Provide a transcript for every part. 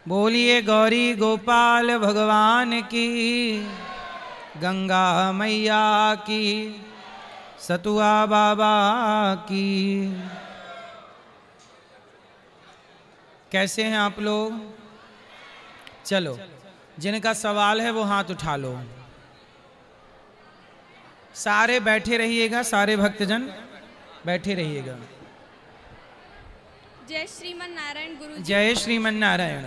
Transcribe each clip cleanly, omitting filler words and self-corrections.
बोलिए गौरी गोपाल भगवान की, गंगा मैया की, सतुआ बाबा की। कैसे हैं आप लोग? चलो, जिनका सवाल है वो हाथ उठा लो। सारे बैठे रहिएगा, सारे भक्तजन बैठे रहिएगा। जय श्रीमन नारायण गुरु जी। जय श्रीमन नारायण।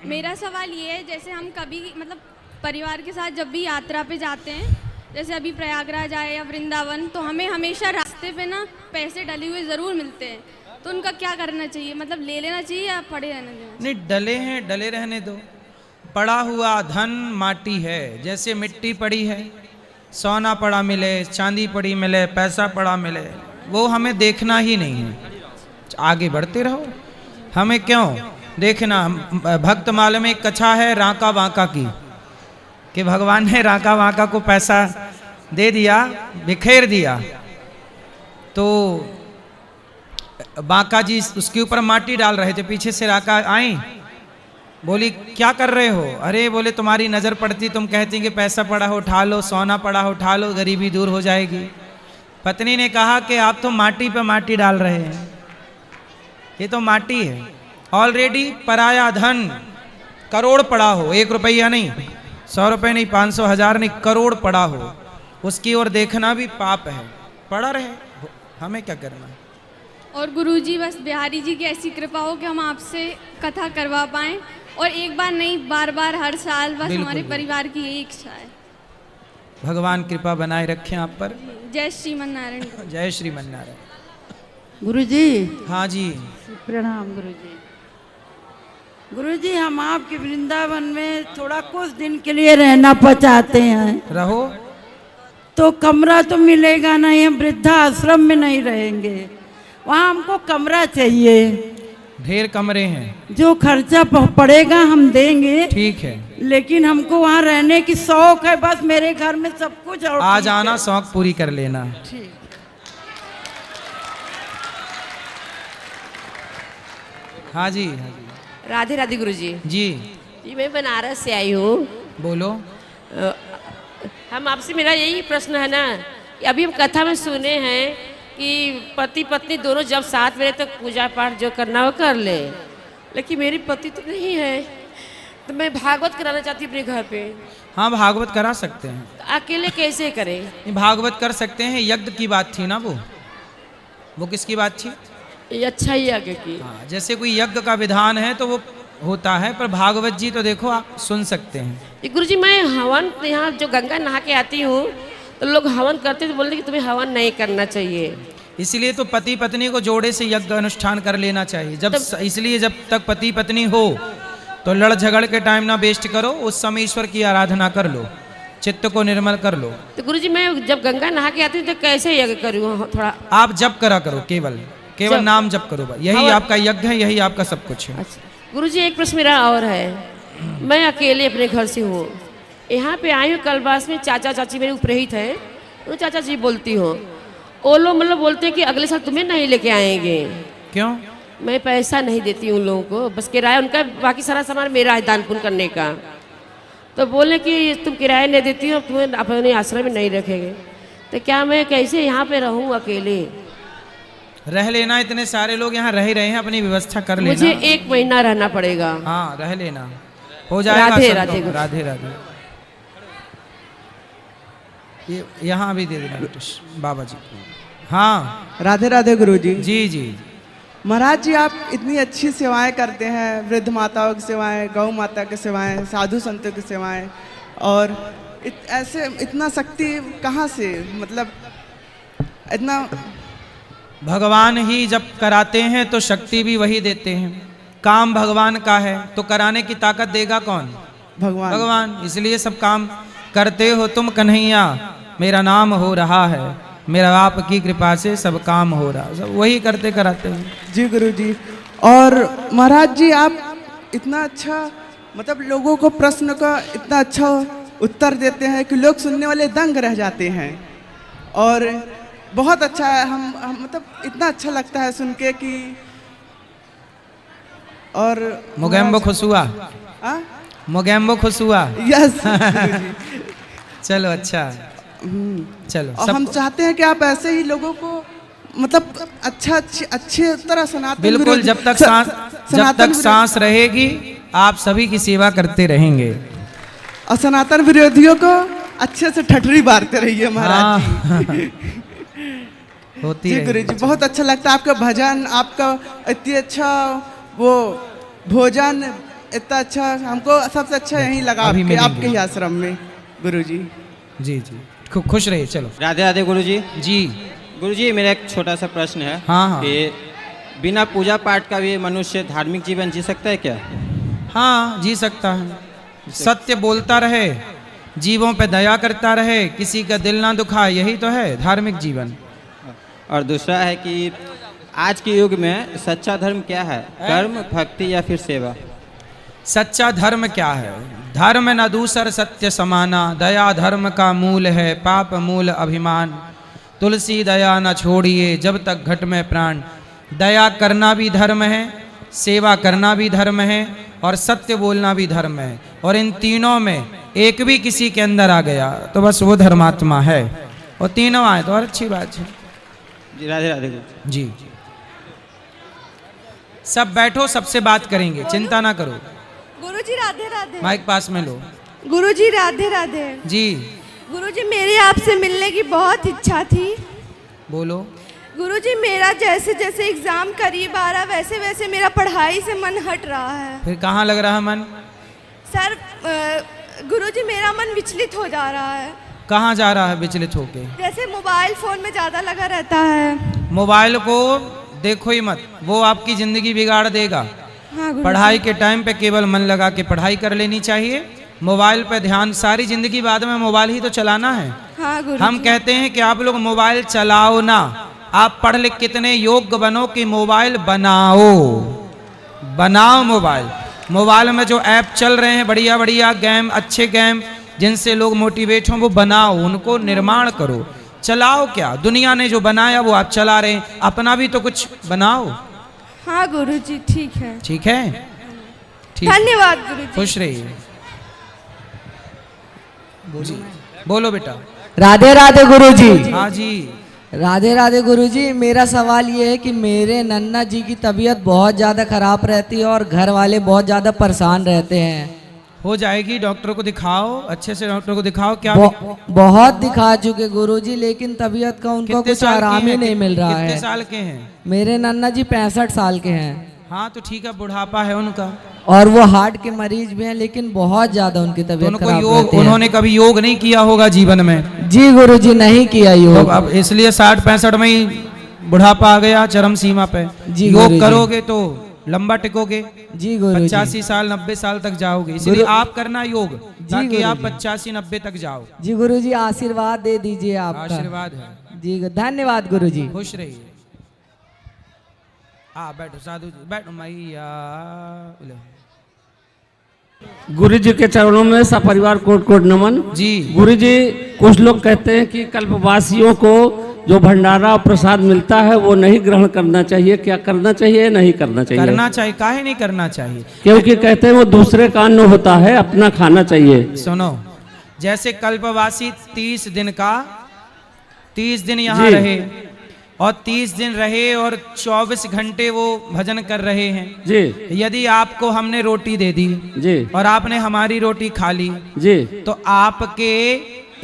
मेरा सवाल ये है, जैसे हम कभी मतलब परिवार के साथ जब भी यात्रा पे जाते हैं, जैसे अभी प्रयागराज आए या वृंदावन, तो हमें हमेशा रास्ते पे ना पैसे डले हुए ज़रूर मिलते हैं, तो उनका क्या करना चाहिए? मतलब ले लेना चाहिए या पड़े रहने देना? नहीं, डले हैं, डले रहने दो। पड़ा हुआ धन माटी है, जैसे मिट्टी पड़ी है, सोना पड़ा मिले, चांदी पड़ी मिले, पैसा पड़ा मिले, वो हमें देखना ही नहीं है। आगे बढ़ते रहो। हमें क्यों देखना? भक्त माल में एक कथा है राका बांका की, कि भगवान ने राका बांका को पैसा दे दिया, बिखेर दिया, तो बांका जी उसके ऊपर माटी डाल रहे थे। पीछे से राका आई, बोली क्या कर रहे हो? अरे बोले तुम्हारी नज़र पड़ती, तुम कहती कि पैसा पड़ा हो उठा लो, सोना पड़ा हो उठा लो, गरीबी दूर हो जाएगी। पत्नी ने कहा कि आप तो माटी पे माटी डाल रहे हैं, ये तो माटी है। ऑलरेडी पराया धन करोड़ पड़ा हो, 1 रुपया नहीं, 100 रुपये नहीं, 500 1000 नहीं, करोड़ पड़ा हो, उसकी ओर देखना भी पाप है। पड़ा रहे, हमें क्या करना है? और गुरुजी बस बिहारी जी की ऐसी कृपा हो कि हम आपसे कथा करवा पाएं, और एक बार नहीं, बार बार, हर साल, बस हमारे परिवार की यही इच्छा है। भगवान कृपा बनाए रखें आप पर। जय श्रीमन नारायण। जय श्रीमन नारायण। गुरुजी। हाँ जी, प्रणाम गुरुजी। गुरुजी, हम आपके वृंदावन में थोड़ा कुछ दिन के लिए रहना चाहते हैं। रहो। तो कमरा तो मिलेगा नहीं, हम वृद्धा आश्रम में नहीं रहेंगे, वहाँ हमको कमरा चाहिए। ढेर कमरे हैं, जो खर्चा पड़ेगा हम देंगे, ठीक है, लेकिन हमको वहाँ रहने की शौक है। बस मेरे घर में सब कुछ और आ जाना, शौक पूरी कर लेना। ठीक। हाँ जी, हाँ जी। राधे राधे गुरुजी। जी जी, मैं बनारस से आई हूँ। बोलो। हम आपसे, मेरा यही प्रश्न है ना कि अभी हम कथा में सुने हैं कि पति पत्नी दोनों जब साथ में रहे तो पूजा पाठ जो करना हो कर ले, लेकिन मेरी पति तो नहीं है, तो मैं भागवत कराना चाहती हूँ अपने घर पे। हाँ, भागवत करा सकते हैं। तो अकेले कैसे करें? भागवत कर सकते हैं। यज्ञ की बात थी ना, वो किसकी बात थी? ये अच्छा ही आगे की। हाँ, जैसे कोई यज्ञ का विधान है तो वो होता है, पर भागवत जी तो देखो आप सुन सकते हैं। गुरुजी, मैं हवन यहाँ जो गंगा नहा के आती हूँ तो लोग हवन करते तो बोलते कि तुम्हें हवन नहीं करना चाहिए। इसलिए तो पति पत्नी को जोड़े से यज्ञ अनुष्ठान कर लेना चाहिए। इसलिए जब तक पति पत्नी हो तो लड़ झगड़ के टाइम ना वेस्ट करो, उस समय ईश्वर की आराधना कर लो, चित्त को निर्मल कर लो। तो गुरुजी, मैं जब गंगा नहा के आती हूँ तो कैसे यज्ञ करूँ? थोड़ा आप जप करा करो, केवल नाम जप करो, यही आपका यज्ञ है, यही आपका सब कुछ है। अच्छा गुरुजी, एक प्रश्न मेरा और है। मैं अकेले अपने घर से हूँ, यहाँ पे आई हूँ कलबास में, चाचा चाची मेरे उपरहित है, तो चाचा जी बोलती हूँ, वो लोग मतलब बोलते हैं कि अगले साल तुम्हें नहीं लेके आएंगे। क्यों? मैं पैसा नहीं देती उन लोगों को, बस किराया उनका, बाकी सारा सामान मेरा है दान पुण्य करने का। तो बोले कि तुम किराया नहीं देती हो, तुम्हें अपने आश्रम में नहीं रखेंगे, तो क्या मैं कैसे यहाँ पे रहूँ अकेले? रह लेना, इतने सारे लोग यहाँ रह रहे हैं, अपनी व्यवस्था कर लेना। मुझे 1 महीना रहना पड़ेगा। हाँ, रह लेना, हो जाएगा। राधे राधे राधे राधे। यहाँ भी दे देना बाबा जी। हाँ, राधे राधे गुरुजी। जी जी। महाराज जी, आप इतनी अच्छी सेवाएं करते हैं, वृद्ध माताओं की सेवाएं, गौ माता की सेवाएं, साधु संतों की सेवाएं, और ऐसे इतना शक्ति कहाँ से, मतलब इतना? भगवान ही जब कराते हैं तो शक्ति भी वही देते हैं। काम भगवान का है तो कराने की ताकत देगा कौन? भगवान। इसलिए सब काम करते हो तुम कन्हैया, मेरा नाम हो रहा है, मेरा आपकी कृपा से सब काम हो रहा, सब वही करते कराते हैं। जी गुरुजी। और महाराज जी, आप इतना अच्छा, मतलब लोगों को प्रश्न का इतना अच्छा उत्तर देते हैं कि लोग सुनने वाले दंग रह जाते हैं, और बहुत अच्छा है। हम मतलब इतना अच्छा लगता है सुन के कि, और मुगेम्बो खुश हुआ। हाँ मोगैम्बो खुश हुआ। यस चलो अच्छा, चलो और हम चाहते हैं कि आप ऐसे ही लोगों को मतलब अच्छे तरह सनातन बिल्कुल, विरोधी- जब तक सनातन सांस रहेगी आप सभी की सेवा करते रहेंगे। और सनातन विरोधियों को अच्छे से ठठरी मारते रहिए महाराज जी। होती जी है। गुरु जी बहुत अच्छा लगता है आपका भजन, आपका इतनी अच्छा वो भोजन, इतना अच्छा, हमको सबसे अच्छा यही लगा अभी मिलेंगे। आपके ही आश्रम में गुरु जी। जी जी, खुश रहिए। चलो राधे राधे गुरुजी। जी। गुरुजी मेरा एक छोटा सा प्रश्न है हाँ, हाँ। कि बिना पूजा पाठ का भी मनुष्य धार्मिक जीवन जी सकता है क्या? हाँ, जी सकता है। सत्य बोलता रहे, जीवों पे दया करता रहे, किसी का दिल ना दुखाए, यही तो है धार्मिक जीवन। और दूसरा है कि आज के युग में सच्चा धर्म क्या है, कर्म, भक्ति या फिर सेवा? सच्चा धर्म क्या है? धर्म न दूसर सत्य समाना, दया धर्म का मूल है, पाप मूल अभिमान। तुलसी दया न छोड़िए जब तक घट में प्राण। दया करना भी धर्म है, सेवा करना भी धर्म है, और सत्य बोलना भी धर्म है। और इन तीनों में एक भी किसी के अंदर आ गया तो बस वो धर्मात्मा है। और तीनों आए तो और अच्छी बात है। जी राधे राधे गुरुजी। जी, सब बैठो, सबसे बात करेंगे, चिंता ना करो। गुरुजी राधे राधे। माइक पास में लो। गुरुजी राधे राधे। जी गुरुजी मेरी आपसे मिलने की बहुत इच्छा थी। बोलो। गुरुजी मेरा जैसे जैसे एग्जाम करीब आ रहा वैसे वैसे मेरा पढ़ाई से मन हट रहा है। फिर कहाँ लग रहा है मन? सर गुरुजी मेरा मन विचलित हो जा रहा है। कहाँ जा रहा है विचलित होके? जैसे मोबाइल फोन में ज्यादा लगा रहता है। मोबाइल को देखो ही मत, वो आपकी जिंदगी बिगाड़ देगा। हाँ गुरुजी। पढ़ाई के टाइम पे केवल मन लगा के पढ़ाई कर लेनी चाहिए। मोबाइल पे ध्यान, सारी जिंदगी बाद में मोबाइल ही तो चलाना है। हाँ गुरुजी। हम कहते हैं कि आप लोग मोबाइल चलाओ ना, आप पढ़ लिख कितने योग्य बनो कि मोबाइल बनाओ। बनाओ मोबाइल। मोबाइल में जो ऐप चल रहे हैं बढ़िया बढ़िया गेम, अच्छे गेम जिनसे लोग मोटिवेट हों, वो बनाओ, उनको निर्माण करो। चलाओ क्या, दुनिया ने जो बनाया वो आप चला रहे हैं, अपना भी तो कुछ बनाओ। हाँ गुरुजी ठीक है। ठीक है, ठीक। धन्यवाद गुरुजी। खुश रहिए। जी बोलो बेटा। राधे राधे गुरुजी। हाँ जी। राधे राधे गुरुजी। मेरा सवाल ये है कि मेरे नन्ना जी की तबीयत बहुत ज़्यादा खराब रहती है और घर वाले बहुत ज़्यादा परेशान रहते हैं। हो जाएगी, डॉक्टर को दिखाओ, अच्छे से डॉक्टर को दिखाओ। क्या बहुत दिखा चुके गुरुजी, लेकिन तबीयत का उनको कितने कुछ साल के आराम ही हैं? नहीं मिल रहा कितने है। साल के हैं? मेरे नन्ना जी 65 साल के हैं। हाँ तो ठीक है, बुढ़ापा है उनका। और वो हार्ट के मरीज भी हैं, लेकिन बहुत ज्यादा उनकी तो तबीयत उनको खराब योग, रहती है। उन्होंने कभी योग नहीं किया होगा जीवन में। जी गुरुजी नहीं किया तो योग। अब इसलिए 60-65 में ही बुढ़ापा आ गया चरम सीमा पे। जी योग गुरुजी। करोगे तो लंबा टिकोगे, जी गुरुजी। 85 साल 90 साल तक जाओगे। इसलिए आप करना योग ताकि आप गुरुजी। 85-90 तक जाओ। जी गुरुजी आशीर्वाद दे दीजिए आपका। आशीर्वाद है। जी धन्यवाद गुरुजी। खुश रहिए। बैठो साधु जी, बैठो मैया। गुरु जी के चरणों में सपरिवार कोट कोट नमन। जी गुरु जी, कुछ लोग कहते हैं कि कल्पवासियों को जो भंडारा और प्रसाद मिलता है वो नहीं ग्रहण करना चाहिए, क्या करना चाहिए, नहीं करना चाहिए? करना चाहिए। काहे नहीं करना चाहिए? क्योंकि कहते हैं वो दूसरे का अन्न होता है, अपना खाना चाहिए। सुनो, जैसे कल्पवासी 30 दिन का 30 दिन यहाँ जी। रहे और 30 दिन रहे और 24 घंटे वो भजन कर रहे हैं। जी यदि आपको हमने रोटी दे दी जी और आपने हमारी रोटी खा ली जी तो आपके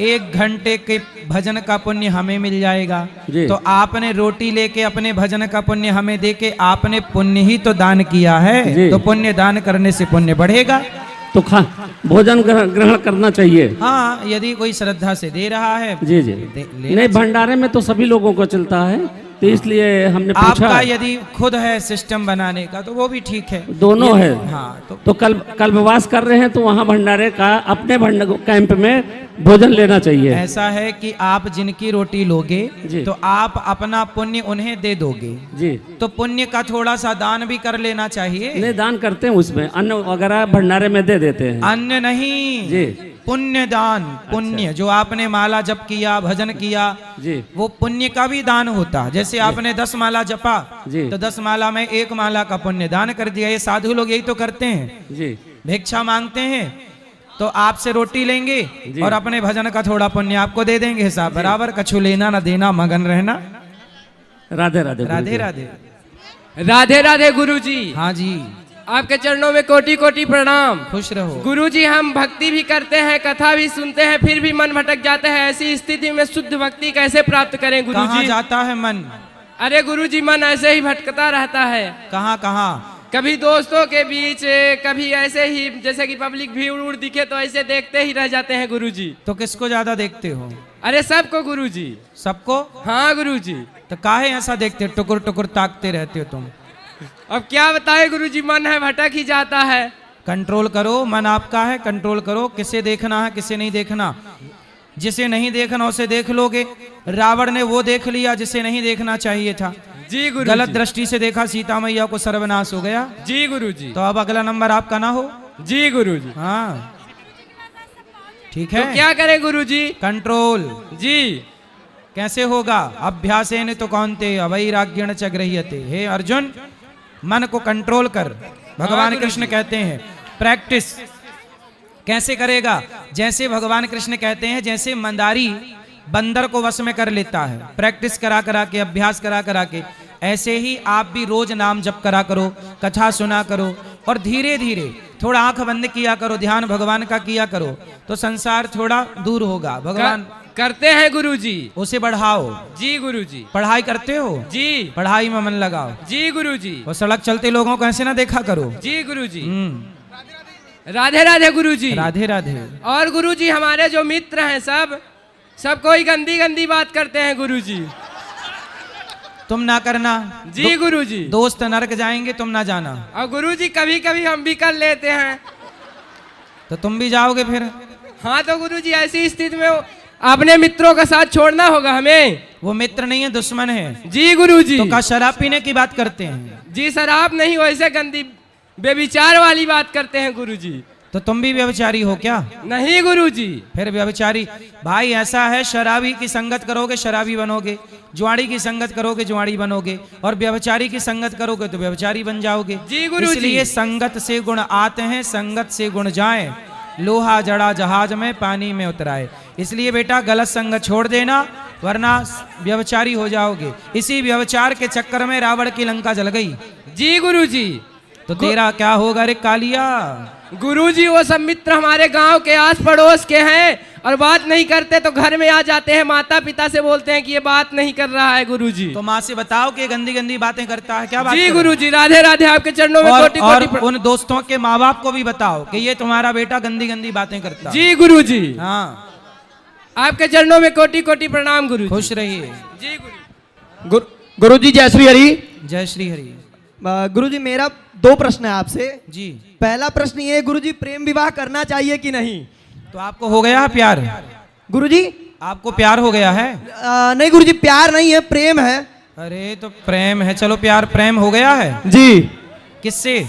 1 घंटे के भजन का पुण्य हमें मिल जाएगा। जी। तो आपने रोटी लेके अपने भजन का पुण्य हमें देके आपने पुण्य ही तो दान किया है। जी। तो पुण्य दान करने से पुण्य बढ़ेगा। तो भोजन ग्रहण करना चाहिए। हाँ, यदि कोई श्रद्धा से दे रहा है। जी जी। नहीं, भंडारे में तो सभी लोगों को चलता है, तो इसलिए हमने पूछा। आपका यदि खुद है सिस्टम बनाने का तो वो भी ठीक है। दोनों है। हाँ तो कल्पवास कर रहे हैं तो वहाँ भंडारे का अपने कैंप में भोजन लेना चाहिए। ऐसा है कि आप जिनकी रोटी लोगे जी। तो आप अपना पुण्य उन्हें दे दोगे। जी। तो पुण्य का थोड़ा सा दान भी कर लेना चाहिए। नहीं, दान करते हैं, उसमें अन्न वगैरह भंडारे में दे देते हैं। अन्न नहीं जी। पुण्य दान, पुण्य जो आपने माला जप किया, भजन किया, जी वो पुण्य का भी दान होता है। जैसे आपने 10 माला जपा जी तो 10 माला में 1 माला का पुण्य दान कर दिया। ये साधु लोग यही तो करते हैं, जी भिक्षा मांगते हैं तो आपसे रोटी लेंगे जी। और अपने भजन का थोड़ा पुण्य आपको दे देंगे, हिसाब बराबर, कछु लेना ना देना, मगन रहना। राधे राधे राधे राधे। राधे राधे गुरुजी, हाँ जी, आपके चरणों में कोटि कोटि प्रणाम। खुश रहो। गुरुजी, हम भक्ति भी करते हैं, कथा भी सुनते हैं, फिर भी मन भटक जाता है। ऐसी स्थिति में शुद्ध भक्ति कैसे प्राप्त करें कहाँ गुरुजी? जाता है मन? अरे गुरुजी, मन ऐसे ही भटकता रहता है। कहाँ कहाँ? कभी दोस्तों के बीच, कभी ऐसे ही, जैसे कि पब्लिक भीड़ उड़ दिखे तो ऐसे देखते ही रह जाते हैं गुरुजी। तो किसको ज्यादा देखते हो? अरे सबको गुरुजी। सबको? हाँ गुरुजी। तो काहे ऐसा देखते, टुकुर टुकुर ताकते रहते हो तुम? अब क्या बताए गुरुजी, मन है भटक ही जाता है। कंट्रोल करो, मन आपका है, कंट्रोल करो। किसे देखना है, किसे नहीं देखना। जिसे नहीं देखना उसे देख लोगे। रावण ने वो देख लिया जिसे नहीं देखना चाहिए था। जी गुरुजी। गलत दृष्टि से देखा, सीता मैया को सर्वनाश हो गया। जी गुरुजी। तो अब अगला नंबर आपका ना हो। जी गुरुजी। हाँ ठीक तो है। क्या करें गुरुजी? कंट्रोल। जी। कैसे होगा? अभ्यासेन तो कौन्ते अवैराग्येण च गृह्यते। हे अर्जुन, मन को कंट्रोल कर। भगवान कृष्ण कहते हैं प्रैक्टिस कैसे करेगा? जैसे भगवान कृष्ण कहते हैं, जैसे मंदारी बंदर को वश में कर लेता है, प्रैक्टिस करा करा के, अभ्यास करा करा के, ऐसे ही आप भी रोज नाम जप करा करो, कथा सुना करो और धीरे धीरे थोड़ा आंख बंद किया करो, ध्यान भगवान का किया करो, तो संसार थोड़ा दूर होगा। भगवान करते हैं गुरुजी। उसे बढ़ाओ। जी गुरुजी। पढ़ाई करते हो? जी। पढ़ाई में मन लगाओ। जी गुरुजी। और सड़क चलते लोगों को ऐसे ना देखा करो। जी गुरुजी। राधे राधे गुरुजी। राधे राधे। और गुरुजी, हमारे जो मित्र हैं सब कोई गंदी गंदी बात करते हैं गुरुजी। तुम ना करना। जी गुरुजी। दोस्त नरक जाएंगे, तुम ना जाना। और गुरुजी, कभी कभी हम भी कर लेते हैं। तो तुम भी जाओगे फिर? हाँ तो गुरुजी, ऐसी स्थिति में अपने मित्रों का साथ छोड़ना होगा हमें। वो मित्र नहीं है, दुश्मन है। जी गुरुजी। तो का शराब पीने की बात करते हैं? जी शराब नहीं, वैसे गंदी व्यभिचार वाली बात करते हैं गुरुजी। तो तुम भी व्यभिचारी हो क्या? नहीं गुरुजी। फिर व्यभिचारी भाई ऐसा है, शराबी की संगत करोगे शराबी बनोगे, जुआड़ी की संगत करोगे जुआड़ी बनोगे, और व्यभिचारी की संगत करोगे तो व्यभिचारी बन जाओगे। जी गुरुजी। इसलिए संगत से गुण आते हैं, संगत से गुण जाए, लोहा जड़ा जहाज में पानी में उतराए। इसलिए बेटा गलत संगत छोड़ देना, वरना व्यभिचारी हो जाओगे। इसी व्यभिचार के चक्कर में रावण की लंका जल गई। जी गुरुजी। तो तेरा क्या होगा रे कालिया? गुरुजी, वो सब मित्र हमारे गांव के आस पड़ोस के हैं और बात नहीं करते तो घर में आ जाते हैं, माता पिता से बोलते हैं कि ये बात नहीं कर रहा है गुरुजी। तो माँ से बताओ कि गंदी गंदी बातें करता है, क्या बात? जी गुरुजी। राधे राधे, आपके चरणों में कोटि कोटि उन दोस्तों के माँ बाप को भी बताओ कि ये तुम्हारा बेटा गंदी गंदी बातें करता है। जी गुरुजी। हाँ, आपके चरणों में कोटि कोटि प्रणाम गुरुजी। खुश रहिए। जी गुरु। गुरुजी, जय श्री हरि। जय श्री हरि। गुरुजी, मेरा 2 प्रश्न है आपसे। जी। पहला प्रश्न ये है गुरुजी, प्रेम विवाह करना चाहिए कि नहीं? तो आपको हो गया है प्यार? गुरुजी, आपको प्यार हो गया है? नहीं गुरुजी, प्यार नहीं है, प्रेम है। अरे तो प्रेम है, चलो प्यार प्रेम हो गया है। जी। किससे?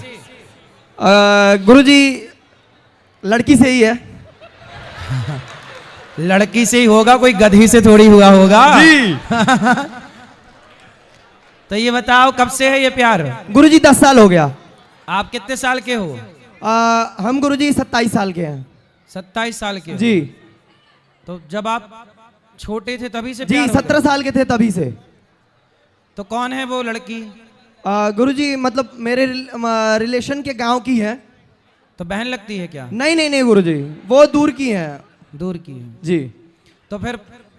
गुरुजी, लड़की से ही है। लड़की से ही होगा, कोई गधी से थोड़ी हुआ होगा। जी। तो ये बताओ कब से है ये प्यार? गुरुजी 10 साल हो गया। आप कितने साल के हो? हम गुरुजी 27 साल के हैं। 27 साल के हो? जी। तो जब आप छोटे थे तभी से जी, प्यार हो 17 गया? साल के थे तभी से। तो कौन है वो लड़की? गुरुजी, मतलब मेरे रिलेशन के गांव की है। तो बहन लगती है क्या? नहीं नहीं नहीं गुरुजी, वो दूर की है। दूर की है। जी। तो फिर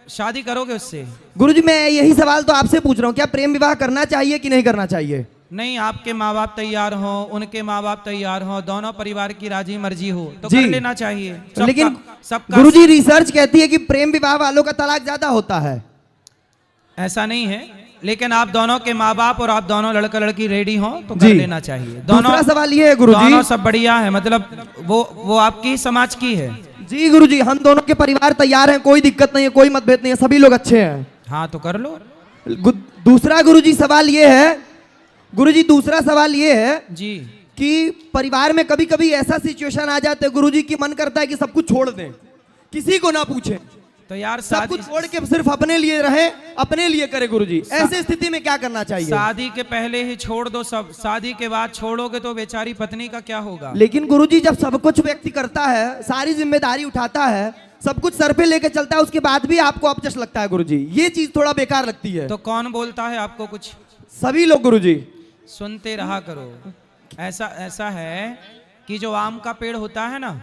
शादी करोगे उससे? गुरुजी, मैं यही सवाल तो आपसे पूछ रहा हूँ, क्या प्रेम विवाह करना चाहिए कि नहीं करना चाहिए? नहीं, आपके माँ बाप तैयार हो, उनके माँ बाप तैयार हो, दोनों परिवार की राजी मर्जी हो तो जी। कर लेना चाहिए। लेकिन सबका गुरुजी, रिसर्च कहती है कि प्रेम विवाह वालों का तलाक ज्यादा होता है। ऐसा नहीं है, लेकिन आप दोनों के माँ बाप और आप दोनों लड़का लड़की रेडी हो तो कर जी। लेना चाहिए। दोनों दूसरा सवाल ये है गुरुजी, दोनों सब बढ़िया है, मतलब वो आपकी समाज की है। जी गुरुजी, हम दोनों के परिवार तैयार हैं, कोई दिक्कत नहीं है, कोई मतभेद नहीं है, सभी लोग अच्छे हैं। हाँ तो कर लो। दूसरा गुरुजी सवाल ये है, गुरुजी दूसरा सवाल ये है जी कि परिवार में कभी कभी ऐसा सिचुएशन आ जाता है गुरुजी की मन करता है कि सब कुछ छोड़ दें, किसी को ना पूछें, तो यार सब कुछ छोड़ के सिर्फ अपने लिए रहे, अपने लिए करे गुरुजी। ऐसे स्थिति में क्या करना चाहिए? शादी के पहले ही छोड़ दो सब, शादी के बाद छोड़ोगे तो बेचारी पत्नी का क्या होगा? लेकिन गुरुजी जब सब कुछ व्यक्ति करता है, सारी जिम्मेदारी उठाता है, सब कुछ सर पे लेके चलता है, उसके बाद भी आपको अपजस लगता है गुरुजी, ये चीज थोड़ा बेकार लगती है। तो कौन बोलता है आपको कुछ? सभी लोग गुरुजी। सुनते रहा करो। ऐसा है कि जो आम का पेड़ होता है ना,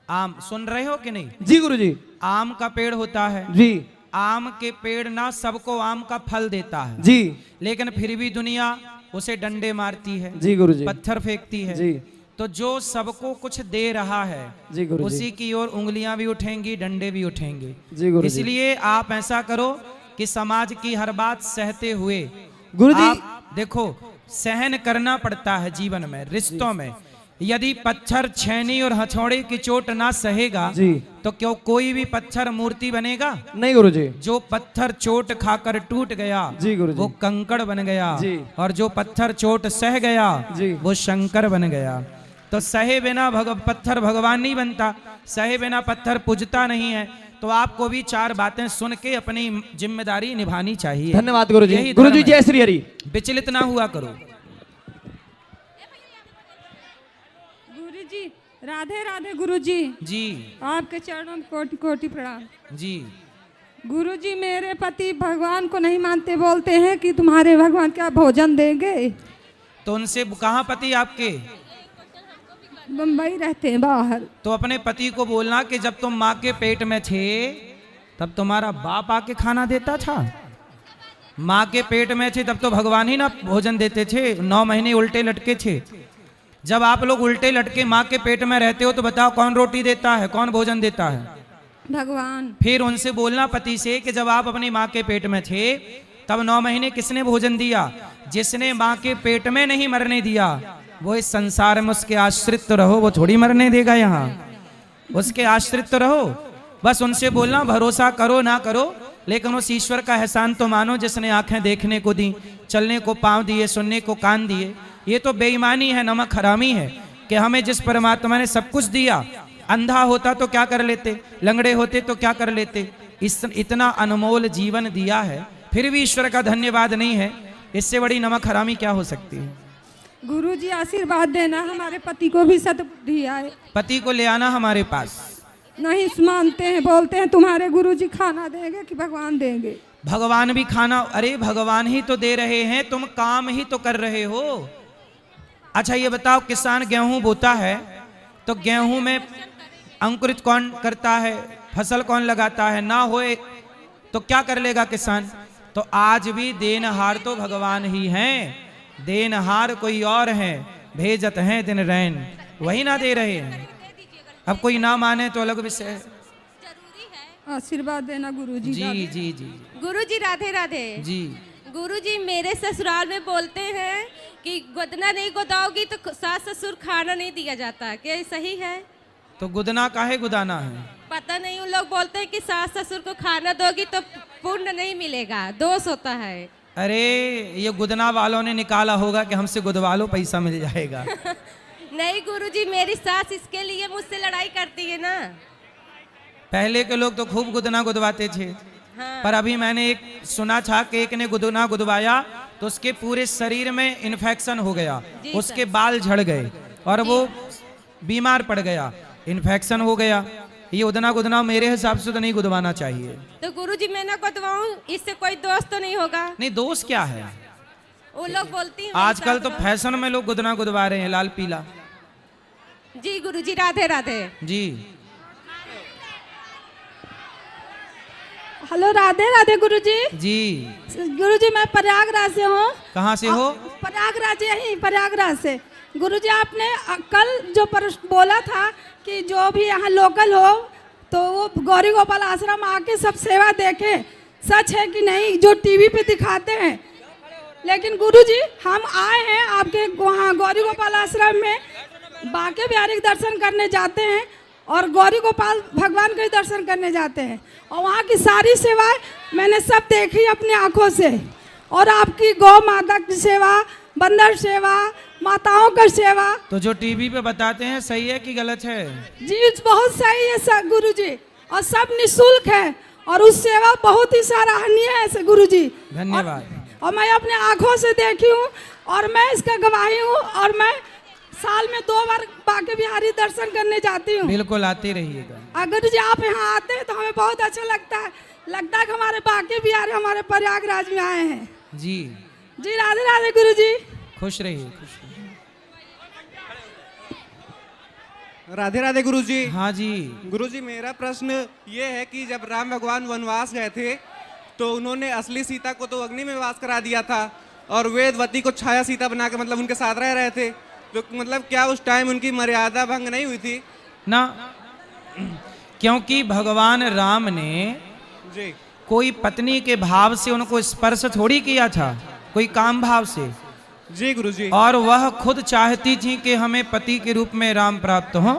आम सुन रहे हो कि नहीं? जी गुरुजी। आम का पेड़ होता है जी। आम के पेड़ ना सबको आम का फल देता है जी, लेकिन फिर भी दुनिया उसे डंडे मारती है जी गुरुजी, पत्थर फेंकती है जी। तो जो सबको कुछ दे रहा है जी गुरुजी, उसी की ओर उंगलियां भी उठेंगी, डंडे भी उठेंगे। जी गुरुजी। इसलिए आप ऐसा करो कि समाज की हर बात सहते हुए गुरुजी, आप देखो सहन करना पड़ता है जीवन में, रिश्तों में। यदि पत्थर, छेनी और हथौड़े की चोट ना सहेगा जी, तो क्यों कोई भी पत्थर मूर्ति बनेगा? नहीं गुरुजी। जो पत्थर चोट खाकर टूट गया जी गुरुजी, वो कंकड़ बन गया जी। और जो पत्थर चोट सह गया जी, वो शंकर बन गया। तो सहे बिना पत्थर भगवान नहीं बनता, सहे बिना पत्थर पूजता नहीं है। तो आपको भी चार बातें सुन के अपनी जिम्मेदारी निभानी चाहिए। धन्यवाद गुरुजी। यही गुरुजी धर्म है। जय श्री हरि। विचलित ना हुआ करो। गुरुजी राधे राधे। गुरुजी जी आपके चरणों में कोटि कोटि प्रणाम। जी। गुरुजी मेरे पति भगवान को नहीं मानते, बोलते हैं कि तुम्हारे भगवान क्या भोजन देंगे। तो उनसे कहाँ पति आपके? बम्बई रहते हैं बाहर। तो अपने पति को बोलना कि जब तुम माँ के पेट में थे तब तुम्हारा बाप आके खाना देता था। माँ के पेट में थे तब तो भगवान ही ना भोजन देते थे, 9 महीने उल्टे लटके थे। जब आप लोग उल्टे लटके माँ के पेट में रहते हो तो बताओ कौन रोटी देता है, कौन भोजन देता है? भगवान। फिर उनसे बोलना पति से कि जब आप अपनी माँ के पेट में थे तब 9 महीने किसने भोजन दिया? जिसने माँ के पेट में नहीं मरने दिया वो इस संसार में उसके आश्रित रहो, वो थोड़ी मरने देगा। यहाँ उसके आश्रित रहो, बस उनसे बोलना भरोसा करो ना करो, लेकिन उस ईश्वर का एहसान तो मानो जिसने आंखें देखने को दी, चलने को पांव दिए, सुनने को कान दिए। ये तो बेईमानी है, नमक हरामी है कि हमें जिस परमात्मा ने सब कुछ दिया, अंधा होता तो क्या कर लेते, लंगड़े होते तो क्या कर लेते, इतना अनमोल जीवन दिया है फिर भी ईश्वर का धन्यवाद नहीं है, इससे बड़ी नमक हरामी क्या हो सकती है? गुरुजी आशीर्वाद देना, हमारे पति को भी सद्बुद्धि आए। पति को ले आना हमारे पास। नहीं मानते हैं, बोलते हैं तुम्हारे गुरुजी खाना देंगे कि भगवान देंगे। भगवान भी खाना, अरे भगवान ही तो दे रहे हैं, तुम काम ही तो कर रहे हो। अच्छा ये बताओ, किसान गेहूं बोता है तो गेहूं में अंकुरित कौन करता है, फसल कौन लगाता है? ना होए तो क्या कर लेगा किसान? तो आज भी देनहार तो भगवान ही हैं, देनहार कोई और है, भेजत हैं दिन रैन, वही ना दे रहे हैं। अब कोई ना माने तो अलग विषय है। आशीर्वाद देना गुरुजी। जी जी जी। गुरुजी राधे राधे। जी। गुरुजी मेरे ससुराल में बोलते हैं कि गोदना नहीं गोदाओगी तो सास ससुर खाना नहीं दिया जाता, क्या सही है? तो गुदना काहे गुदाना है? पता नहीं, उन लोग बोलते हैं कि सास ससुर को खाना दोगी तो पुण्य नहीं मिलेगा, दोष होता है। अरे ये गुदना वालों ने निकाला होगा कि हमसे गुदवा लो, पैसा मिल जाएगा। नहीं गुरुजी, मेरी सास इसके लिए मुझसे लड़ाई करती है ना। पहले के लोग तो खूब गुदना गुदवाते थे। हाँ। पर अभी मैंने एक सुना था कि एक ने गुदना गुदवाया तो उसके पूरे शरीर में इन्फेक्शन हो गया, उसके बाल झड़ गए और वो बीमार पड़ गया, इन्फेक्शन हो गया। ये उदना गुदना मेरे हिसाब से तो नहीं गुदवाना चाहिए। तो गुरुजी मैं ना गुदवाऊं, इससे कोई दोष तो नहीं होगा? नहीं, दोष क्या है? वो लोग बोलती हैं आजकल तो फैशन में लोग गुदना गुदवा रहे हैं, लाल पीला। जी गुरुजी राधे राधे। जी। हेलो राधे राधे गुरुजी। जी। गुरुजी मैं प्रयागराज से हूँ। कहाँ से हो? प्रयागराज, यही प्रयागराज से। गुरुजी आपने कल जो बोला था कि जो भी यहाँ लोकल हो तो वो गौरी गोपाल आश्रम आके सब सेवा देखे, सच है कि नहीं जो टीवी पे दिखाते हैं? लेकिन गुरुजी हम आए हैं आपके वहाँ गौरी गोपाल आश्रम में, बांके बिहारी के दर्शन करने जाते हैं और गौरी गोपाल भगवान के दर्शन करने जाते हैं और वहाँ की सारी सेवाएं मैंने सब देखी अपनी आंखों से। और आपकी गौ माता की सेवा, बंदर सेवा, माताओं का सेवा। तो जो टीवी पे बताते हैं सही है कि गलत है? जी बहुत सही है गुरुजी, और सब निःशुल्क है, और उस सेवा बहुत ही सराहनीय है गुरुजी। धन्यवाद। और मैं अपने आंखों से देखी हूँ, और मैं इसका गवाही हूँ, और मैं साल में 2 बार बांके बिहारी दर्शन करने जाती हूँ। बिल्कुल आते रहिएगा। अगर जी आप यहाँ आते हैं तो हमें बहुत अच्छा लगता है कि हमारे बांके बिहारी हमारे प्रयागराज में आए हैं। जी जी राधे राधे गुरुजी। खुश रहिए, खुश रहिए। राधे राधे गुरुजी। हाँ जी गुरुजी, मेरा प्रश्न ये है कि जब राम भगवान वनवास गए थे तो उन्होंने असली सीता को तो अग्नि में वास करा दिया था, और वेदवती को छाया सीता बना के मतलब उनके साथ रह रहे थे, तो मतलब क्या उस टाइम उनकी मर्यादा भंग नहीं हुई थी? ना, क्योंकि भगवान राम ने जी कोई पत्नी के भाव से उनको स्पर्श थोड़ी किया था, कोई काम भाव से। जी गुरुजी। और वह खुद चाहती थी कि हमें पति के रूप में राम प्राप्त हो।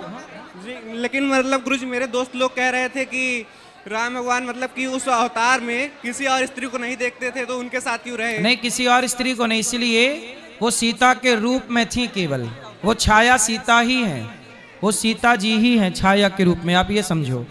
जी, लेकिन मतलब गुरुजी मेरे दोस्त लोग कह रहे थे कि राम भगवान मतलब कि उस अवतार में किसी और स्त्री को नहीं देखते थे, तो उनके साथ क्यों रहे? नहीं, किसी और स्त्री को नहीं, इसलिए वो सीता के रूप में थी, केवल वो छाया सीता ही है, वो सीता जी ही है छाया के रूप में। आप ये समझो,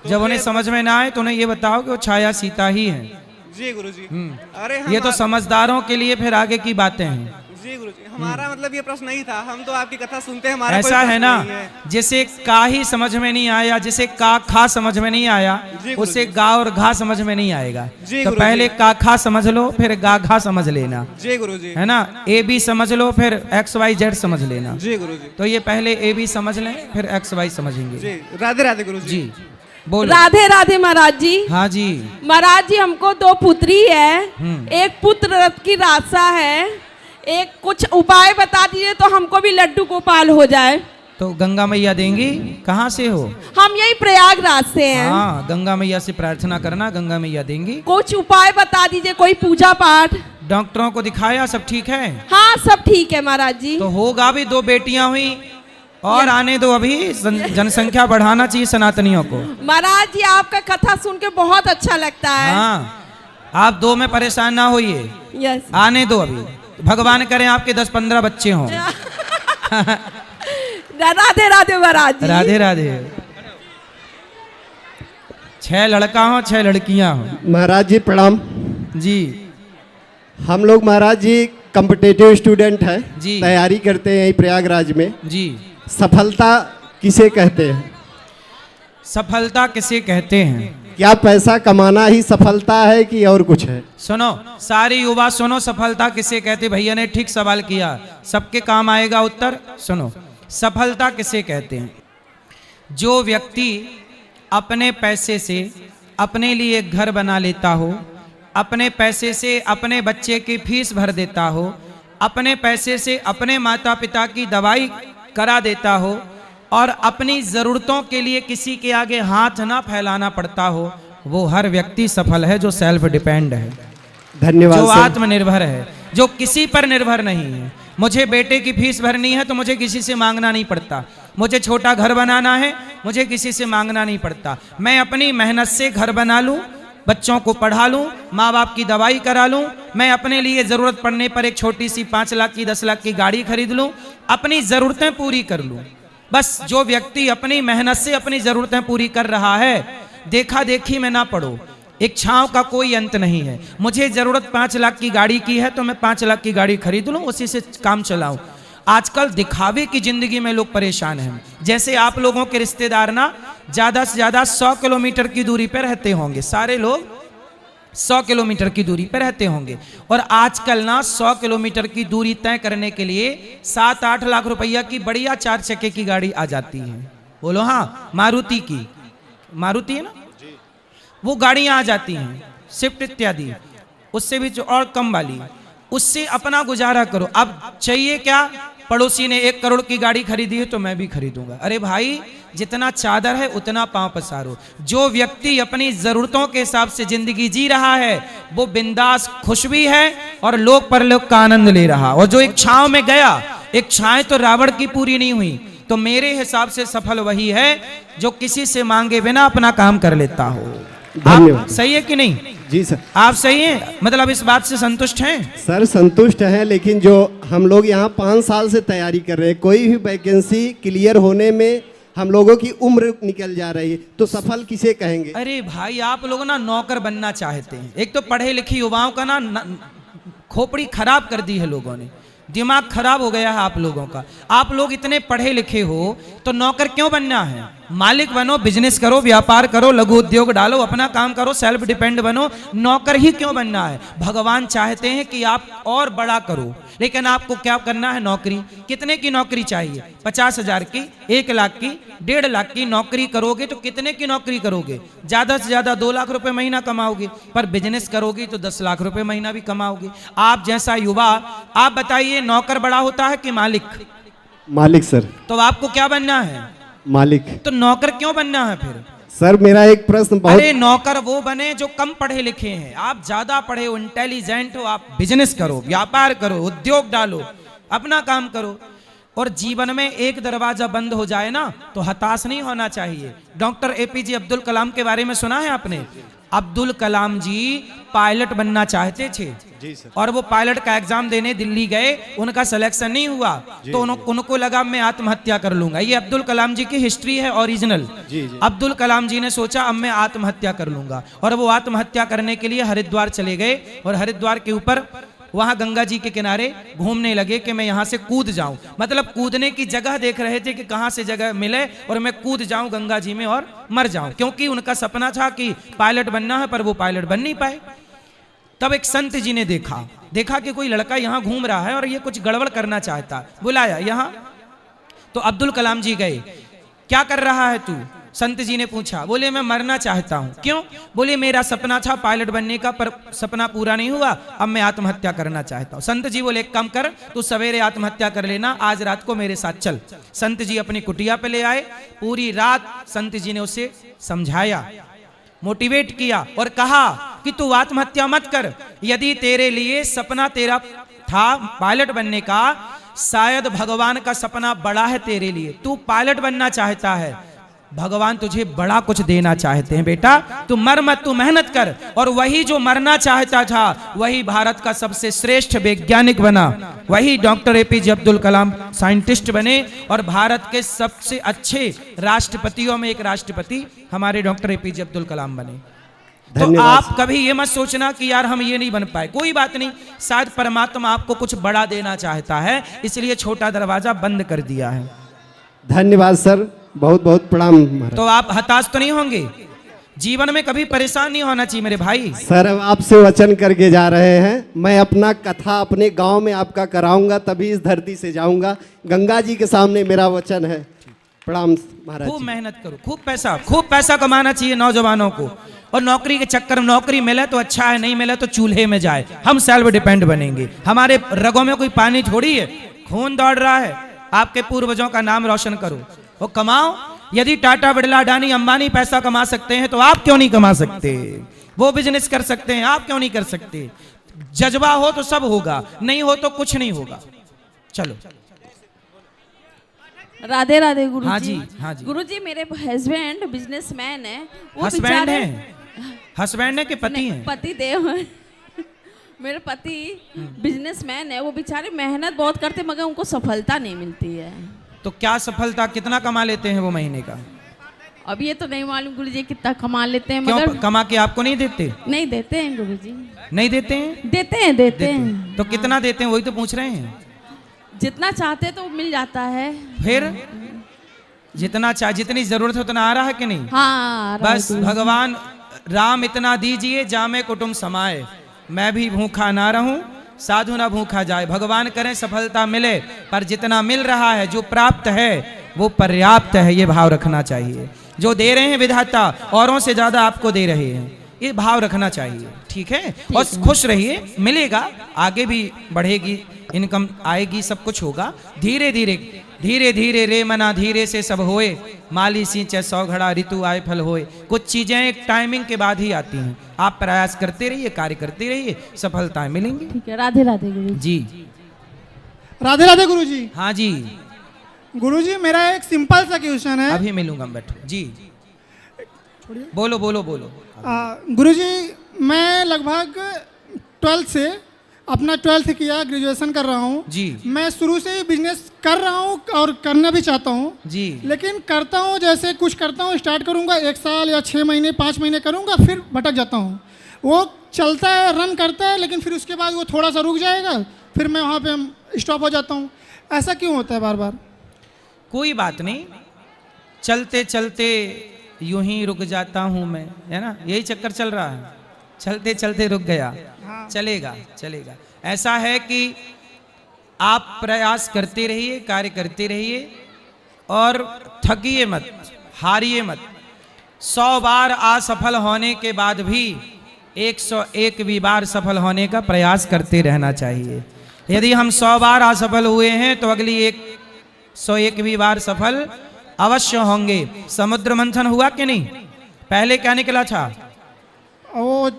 जब उन्हें समझ में ना आए तो उन्हें ये बताओ कि वो छाया सीता ही है। जी गुरुजी। अरे ये तो समझदारों के लिए फिर आगे की बातें हैं। जी गुरुजी, हमारा मतलब ये प्रश्न नहीं था, हम तो आपकी कथा सुनते हैं, हमारा ऐसा है ना, जिसे का ही समझ में नहीं आया, जिसे का खा समझ में नहीं आया, उसे गा और घा समझ में नहीं आएगा। तो पहले का खा समझ लो, फिर गा घा समझ लेना। जी गुरुजी। है ना, ए बी समझ लो, फिर XYZ समझ लेना। जी गुरुजी। तो ये पहले ए बी समझ लें, फिर XY समझेंगे। जी राधे राधे गुरुजी। जी बोलो। राधे राधे महाराज जी। हाँ जी महाराज जी, हमको 2 पुत्री है, एक पुत्र रथ की राशा है, एक कुछ उपाय बता दीजिए तो हमको भी लड्डू गोपाल हो जाए। तो गंगा मैया देंगी। कहाँ से हो? हम यही प्रयागराज से हैं। हाँ, गंगा मैया से प्रार्थना करना, गंगा मैया देंगी। कुछ उपाय बता दीजिए, कोई पूजा पाठ। डॉक्टरों को दिखाया, सब ठीक है? हाँ सब ठीक है महाराज जी। तो होगा भी, 2 बेटियां हुई, और आने दो, अभी जनसंख्या बढ़ाना चाहिए सनातनियों को। महाराज जी आपका कथा सुन के बहुत अच्छा लगता है। हाँ, आप 2 में परेशान ना होइए, यस। आने दो अभी, भगवान करें आपके 10-15 बच्चे हों। राधे राधे महाराज जी। राधे राधे। 6 लड़का हो, 6 लड़कियां हो। महाराज जी प्रणाम जी। हम लोग महाराज जी कॉम्पिटिटिव स्टूडेंट हैं जी, तैयारी करते हैं प्रयागराज में जी। सफलता किसे कहते हैं? सफलता किसे कहते हैं? क्या पैसा कमाना ही सफलता है कि और कुछ है? सुनो सारे युवा, सुनो, सफलता किसे कहते? भैया ने ठीक सवाल किया, सबके काम आएगा उत्तर। सुनो, सफलता किसे कहते हैं? जो व्यक्ति अपने पैसे से अपने लिए एक घर बना लेता हो, अपने पैसे से अपने बच्चे की फीस भर देता हो, अपने पैसे से अपने माता पिता की दवाई करा देता हो, और अपनी ज़रूरतों के लिए किसी के आगे हाथ ना फैलाना पड़ता हो, वो हर व्यक्ति सफल है जो सेल्फ डिपेंड है। धन्यवाद। जो आत्मनिर्भर है, जो किसी पर निर्भर नहीं है। मुझे बेटे की फीस भरनी है तो मुझे किसी से मांगना नहीं पड़ता, मुझे छोटा घर बनाना है मुझे किसी से मांगना नहीं पड़ता। मैं अपनी मेहनत से घर बना लूँ, बच्चों को पढ़ा लूँ, माँ बाप की दवाई करा लूँ, मैं अपने लिए ज़रूरत पड़ने पर एक छोटी सी 5 लाख की 10 लाख की गाड़ी खरीद लूँ, अपनी ज़रूरतें पूरी कर लूँ। बस जो व्यक्ति अपनी मेहनत से अपनी ज़रूरतें पूरी कर रहा है, देखा देखी में ना पड़ो, इच्छाओं का कोई अंत नहीं है। मुझे ज़रूरत 5 लाख की गाड़ी की है तो मैं 5 लाख की गाड़ी खरीद लूँ, उसी से काम चलाऊँ। आजकल दिखावे की ज़िंदगी में लोग परेशान हैं। जैसे आप लोगों के रिश्तेदार ना ज़्यादा से ज़्यादा 100 किलोमीटर की दूरी पर रहते होंगे, सारे लोग 100 किलोमीटर की दूरी पर रहते होंगे, और आजकल ना 100 किलोमीटर की दूरी तय करने के लिए 7-8 लाख रुपया की बढ़िया 4 चक्के की गाड़ी आ जाती है। बोलो हाँ, मारुति की, मारुति है ना, वो गाड़ियाँ आ जाती हैं, स्विफ्ट इत्यादि, उससे भी और कम वाली, उससे अपना गुजारा करो। अब चाहिए क्या? पड़ोसी ने 1 करोड़ की गाड़ी खरीदी है तो मैं भी खरीदूंगा। अरे भाई, जितना चादर है उतना पांव पसारो। जो व्यक्ति अपनी जरूरतों के हिसाब से जिंदगी जी रहा है वो बिंदास खुश भी है और लोक परलोक का आनंद ले रहा। और जो इच्छाओं में गया, इच्छाएं तो रावण की पूरी नहीं हुई, तो मेरे हिसाब से सफल वही है जो किसी से मांगे बिना अपना काम कर लेता हो। आप सही है कि नहीं? जी सर। आप सही हैं, मतलब इस बात से संतुष्ट हैं? सर संतुष्ट हैं, लेकिन जो हम लोग यहाँ 5 साल से तैयारी कर रहे हैं, कोई भी वैकेंसी क्लियर होने में हम लोगों की उम्र निकल जा रही है, तो सफल किसे कहेंगे? अरे भाई आप लोग ना नौकर बनना चाहते हैं। एक तो पढ़े लिखे युवाओं का ना खोपड़ी खराब कर दी है लोगों ने, दिमाग खराब हो गया है आप लोगों का। आप लोग इतने पढ़े लिखे हो तो नौकर क्यों बनना है? मालिक बनो, बिजनेस करो, व्यापार करो, लघु उद्योग डालो, अपना काम करो, सेल्फ डिपेंड बनो। नौकर ही क्यों बनना है? भगवान चाहते हैं कि आप और बड़ा करो, लेकिन आपको क्या करना है? नौकरी। कितने की नौकरी चाहिए? 50,000 की, 1 लाख की, 1.5 लाख की नौकरी करोगे तो कितने की नौकरी करोगे? ज्यादा से ज्यादा 2 लाख रुपए महीना कमाओगे, पर बिजनेस करोगे तो 10 लाख रुपए महीना भी कमाओगे। आप जैसा युवा, आप बताइए नौकर बड़ा होता है कि मालिक? मालिक सर। तो आपको क्या बनना है? मालिक। तो नौकर क्यों बनना है फिर? सर मेरा एक प्रश्न बहुत। अरे नौकर वो बने जो कम पढ़े लिखे हैं। आप ज्यादा पढ़े हो, इंटेलिजेंट हो, आप बिजनेस करो, व्यापार करो, उद्योग डालो, अपना काम करो। और जीवन में एक दरवाजा बंद हो जाए ना तो हताश नहीं होना चाहिए। डॉक्टर एपीजे अब्दुल कलाम के बारे में सुना है आपने? अब्दुल कलाम जी पायलट बनना चाहते थे जी सर। और वो पायलट का एग्जाम देने दिल्ली गए, उनका सिलेक्शन नहीं हुआ तो उनको लगा मैं आत्महत्या कर लूंगा। ये अब्दुल कलाम जी की हिस्ट्री है ओरिजिनल। अब्दुल कलाम जी ने सोचा अब मैं आत्महत्या कर लूंगा, और वो आत्महत्या करने के लिए हरिद्वार चले गए और हरिद्वार के ऊपर वहां गंगा जी के किनारे घूमने लगे कि मैं यहां से कूद जाऊं। मतलब कूदने की जगह देख रहे थे कि कहां से जगह मिले और मैं कूद जाऊं गंगा जी में और मर जाऊं, क्योंकि उनका सपना था कि पायलट बनना है, पर वो पायलट बन नहीं पाए। तब एक संत जी ने देखा कि कोई लड़का यहां घूम रहा है और ये कुछ गड़बड़ करना चाहता, बुलाया यहां। तो अब्दुल कलाम जी गए, क्या कर रहा है तू? संत जी ने पूछा। बोले मैं मरना चाहता हूं। क्यों? बोले मेरा सपना था पायलट बनने का, पर सपना पूरा नहीं हुआ, अब मैं आत्महत्या करना चाहता हूं। संत जी बोले एक काम कर, तू सवेरे आत्महत्या कर लेना, आज रात को मेरे साथ चल। संत जी अपनी कुटिया पे ले आए। पूरी रात संत जी ने उसे समझाया, मोटिवेट किया और कहा कि तू आत्महत्या मत कर। यदि तेरे लिए सपना तेरा था पायलट बनने का, शायद भगवान का सपना बड़ा है तेरे लिए। तू पायलट बनना चाहता है, भगवान तुझे बड़ा कुछ देना चाहते हैं बेटा। तू मर मत, तू मेहनत कर। और वही जो मरना चाहता था वही भारत का सबसे श्रेष्ठ वैज्ञानिक बना, वही doctor APJ Abdul Kalam scientist बने और भारत के सबसे अच्छे राष्ट्रपतियों में एक राष्ट्रपति हमारे डॉक्टर एपीजे अब्दुल कलाम बने। तो आप कभी ये मत सोचना कि यार हम ये नहीं बन पाए, कोई बात नहीं, शायद परमात्मा आपको कुछ बड़ा देना चाहता है, इसलिए छोटा दरवाजा बंद कर दिया है। धन्यवाद सर, बहुत बहुत प्रणाम महाराज। तो आप हताश तो नहीं होंगे? जीवन में कभी परेशान नहीं होना चाहिए मेरे भाई। सर आपसे वचन करके जा रहे हैं, मैं अपना कथा अपने गांव में आपका कराऊंगा, तभी इस धरती से जाऊंगा। गंगा जी के सामने मेरा वचन है। प्रणाम महाराज। खूब मेहनत करो, खूब पैसा कमाना चाहिए नौजवानों को। और नौकरी के चक्कर में, नौकरी मिले तो अच्छा है, नहीं मिले तो चूल्हे में जाए। हम सेल्फ डिपेंड बनेंगे। हमारे रगों में कोई पानी थोड़ी है, खून दौड़ रहा है। आपके पूर्वजों का नाम रोशन करो, वो कमाओ। यदि टाटा, बिरला, अडानी, अंबानी पैसा कमा सकते हैं तो आप क्यों नहीं कमा सकते? वो बिजनेस कर सकते हैं, आप क्यों नहीं कर सकते? जज्बा हो तो सब होगा, नहीं हो तो कुछ नहीं होगा। चलो राधे राधे गुरुजी। हाँ जी, हाँ जी। गुरुजी मेरे हस्बैंड बिजनेसमैन है। वो हस्बैंड है? हस्बैंड है कि पति है? पति देव है। मेरे पति बिजनेसमैन है, वो बेचारे मेहनत बहुत करते मगर उनको सफलता नहीं मिलती है। तो क्या सफलता, कितना कमा लेते हैं वो महीने का? अब ये तो नहीं मालूम गुरुजी कितना कमा लेते हैं। क्यों मगर कमा के आपको नहीं देते? नहीं देते हैं गुरुजी। नहीं देते हैं? देते हैं। तो कितना देते हैं वही तो पूछ रहे हैं। जितना चाहते तो मिल जाता है। फिर जितना चाहे, जितनी जरूरत है उतना आ रहा है कि नहीं? हाँ, बस भगवान राम इतना दीजिए जामे कुटुंब समाए, मैं भी भूखा ना रहूं साधु ना भूखा जाए। भगवान करें सफलता मिले, पर जितना मिल रहा है, जो प्राप्त है वो पर्याप्त है, ये भाव रखना चाहिए। जो दे रहे हैं विधाता औरों से ज्यादा आपको दे रहे हैं, ये भाव रखना चाहिए। ठीक है? और खुश रहिए, मिलेगा, आगे भी बढ़ेगी, इनकम आएगी, सब कुछ होगा। धीरे धीरे धीरे धीरे रे मना धीरे से सब होए, माली सींचे 100 घड़ा ऋतु आए फल होए। कुछ चीजें एक टाइमिंग के बाद ही आती हैं। आप प्रयास करते रहिए, कार्य करते रहिए, सफलताएं मिलेंगी। ठीक है, राधे राधे गुरु जी। राधे राधे गुरुजी। हाँ जी गुरुजी, मेरा एक सिंपल सा क्वेश्चन है। अभी मिलूंगा, बैठो जी। बोलो बोलो बोलो। गुरुजी, मैं लगभग 12th से अपना 12th किया, ग्रेजुएशन कर रहा हूँ जी। मैं शुरू से ही बिजनेस कर रहा हूँ और करना भी चाहता हूँ जी। लेकिन करता हूँ, जैसे कुछ करता हूँ, स्टार्ट करूँगा 1 साल या 6 महीने 5 महीने करूँगा, फिर भटक जाता हूँ। वो चलता है, रन करता है, लेकिन फिर उसके बाद वो थोड़ा सा रुक जाएगा, फिर मैं वहाँ पे स्टॉप हो जाता हूँ। ऐसा क्यों होता है बार बार? कोई बात नहीं, चलते चलते यूं ही रुक जाता हूं मैं, है ना, यही चक्कर चल रहा है, चलते चलते रुक गया। चलेगा चलेगा। ऐसा है कि आप प्रयास करते रहिए, कार्य करते रहिए और थकिए मत, हारिए मत। 100 बार असफल होने के बाद भी 101वीं बार सफल होने का प्रयास करते रहना चाहिए। यदि हम 100 बार असफल हुए हैं तो अगली 101वीं बार सफल अवश्य होंगे। समुद्र मंथन हुआ कि नहीं? पहले क्या निकला था? वो